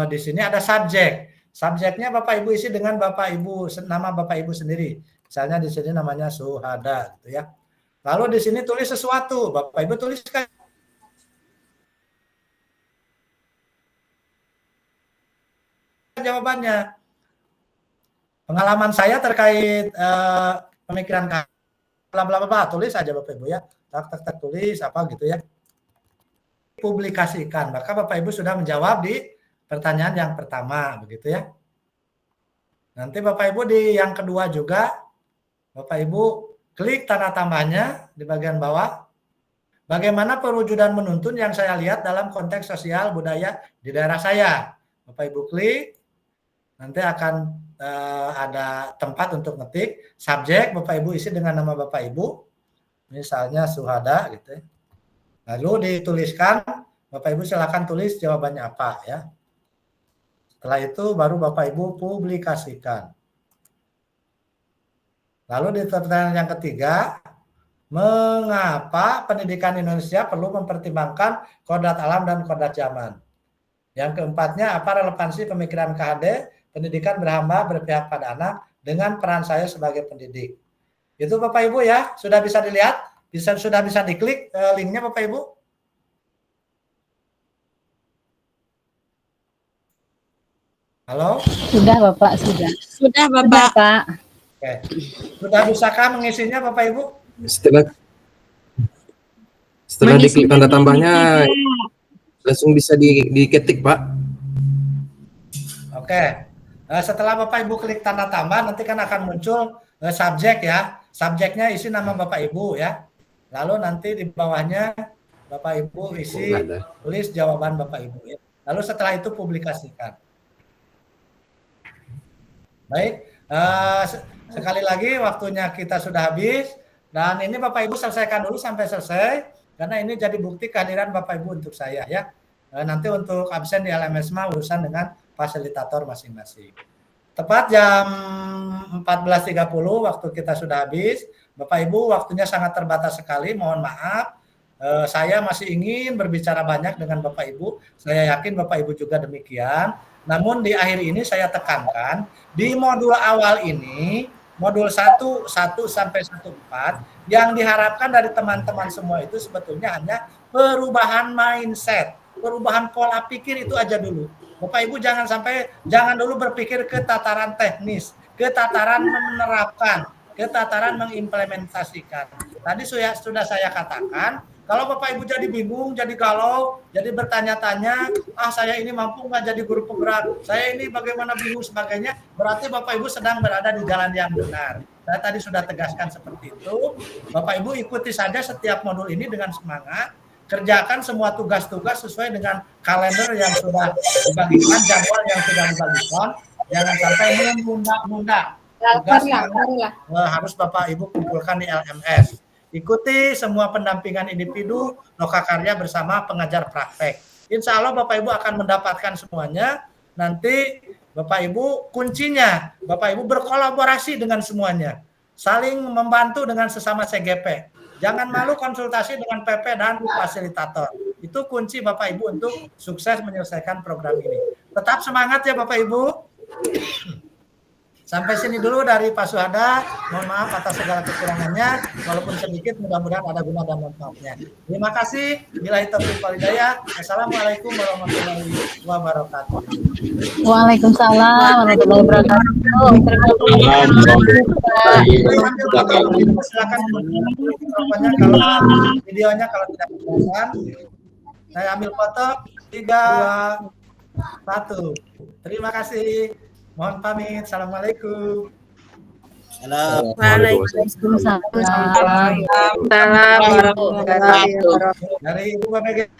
di sini ada subjek. Subjeknya Bapak Ibu isi dengan Bapak Ibu, nama Bapak Ibu sendiri. Misalnya di sini namanya Suhada, gitu, ya. Lalu di sini tulis sesuatu, Bapak Ibu tuliskan. Jawabannya. Pengalaman saya terkait pemikiran bla bla bla, tulis aja Bapak Ibu, ya. Tak tulis apa gitu, ya. Publikasikan. Maka Bapak Ibu sudah menjawab di pertanyaan yang pertama, begitu, ya. Nanti Bapak Ibu di yang kedua juga, Bapak Ibu klik tanda tambahnya di bagian bawah. Bagaimana perwujudan menuntun yang saya lihat dalam konteks sosial budaya di daerah saya. Bapak Ibu klik, nanti akan ada tempat untuk ngetik. Subjek Bapak Ibu isi dengan nama Bapak Ibu, misalnya Suhada, gitu, ya. Lalu dituliskan, Bapak Ibu silakan tulis jawabannya apa, ya. Setelah itu baru Bapak Ibu publikasikan. Lalu di pertanyaan yang ketiga, mengapa pendidikan Indonesia perlu mempertimbangkan kodrat alam dan kodrat zaman? Yang keempatnya, apa relevansi pemikiran KHD pendidikan berhamba berpihak pada anak dengan peran saya sebagai pendidik? Itu Bapak Ibu ya, sudah bisa dilihat, sudah bisa diklik linknya Bapak Ibu. Halo? Sudah Bapak, sudah. Sudah Bapak. Sudah, Pak. Oke. Sudah bisakah mengisinya Bapak Ibu? Setelah diklik tanda tambahnya langsung bisa diketik Pak. Oke. Setelah Bapak Ibu klik tanda tambah, nanti kan akan muncul subjek ya. Subjeknya isi nama Bapak Ibu ya. Lalu nanti di bawahnya Bapak Ibu isi tulis jawaban Bapak Ibu ya. Lalu setelah itu publikasikan. Baik, sekali lagi waktunya kita sudah habis dan ini Bapak Ibu selesaikan dulu sampai selesai karena ini jadi bukti kehadiran Bapak Ibu untuk saya ya. Nanti untuk absen di LMSMA urusan dengan fasilitator masing-masing. Tepat jam 14.30 waktu kita sudah habis. Bapak Ibu waktunya sangat terbatas sekali, mohon maaf. Saya masih ingin berbicara banyak dengan Bapak Ibu. Saya yakin Bapak Ibu juga demikian. Namun di akhir ini saya tekankan, di modul awal ini, modul 1 sampai 1.4, yang diharapkan dari teman-teman semua itu sebetulnya hanya perubahan mindset, perubahan pola pikir itu aja dulu. Bapak Ibu jangan dulu berpikir ke tataran teknis, ke tataran menerapkan, ke tataran mengimplementasikan. Tadi sudah saya katakan, kalau Bapak Ibu jadi bingung, jadi galau, jadi bertanya-tanya, saya ini mampu nggak jadi guru penggerak, saya ini bagaimana bingung sebagainya, berarti Bapak Ibu sedang berada di jalan yang benar. Saya tadi sudah tegaskan seperti itu. Bapak Ibu ikuti saja setiap modul ini dengan semangat, kerjakan semua tugas-tugas sesuai dengan kalender yang sudah dibagikan, jadwal yang sudah dibagikan, jangan sampai menunda-nunda tugas yang harus Bapak Ibu kumpulkan di LMS. Ikuti semua pendampingan individu, lokakarya bersama pengajar praktek. Insya Allah Bapak Ibu akan mendapatkan semuanya. Nanti Bapak Ibu kuncinya, Bapak Ibu berkolaborasi dengan semuanya. Saling membantu dengan sesama CGP. Jangan malu konsultasi dengan PP dan fasilitator. Itu kunci Bapak Ibu untuk sukses menyelesaikan program ini. Tetap semangat ya Bapak Ibu. Sampai sini dulu dari Pak Suhada. Mohon maaf atas segala kekurangannya. Walaupun sedikit, mudah-mudahan ada guna dan manfaatnya. Terima kasih. Billahi taufiq wal hidayah. Assalamualaikum warahmatullahi wabarakatuh. Waalaikumsalam warahmatullahi wabarakatuh. Silakan mikrofonnya kalau videonya kalau tidak kelihatan. Saya ambil foto 3, 2, 1. Terima kasih. Mohon pamit. Assalamualaikum. Waalaikumsalam. Dari Ibu Bapak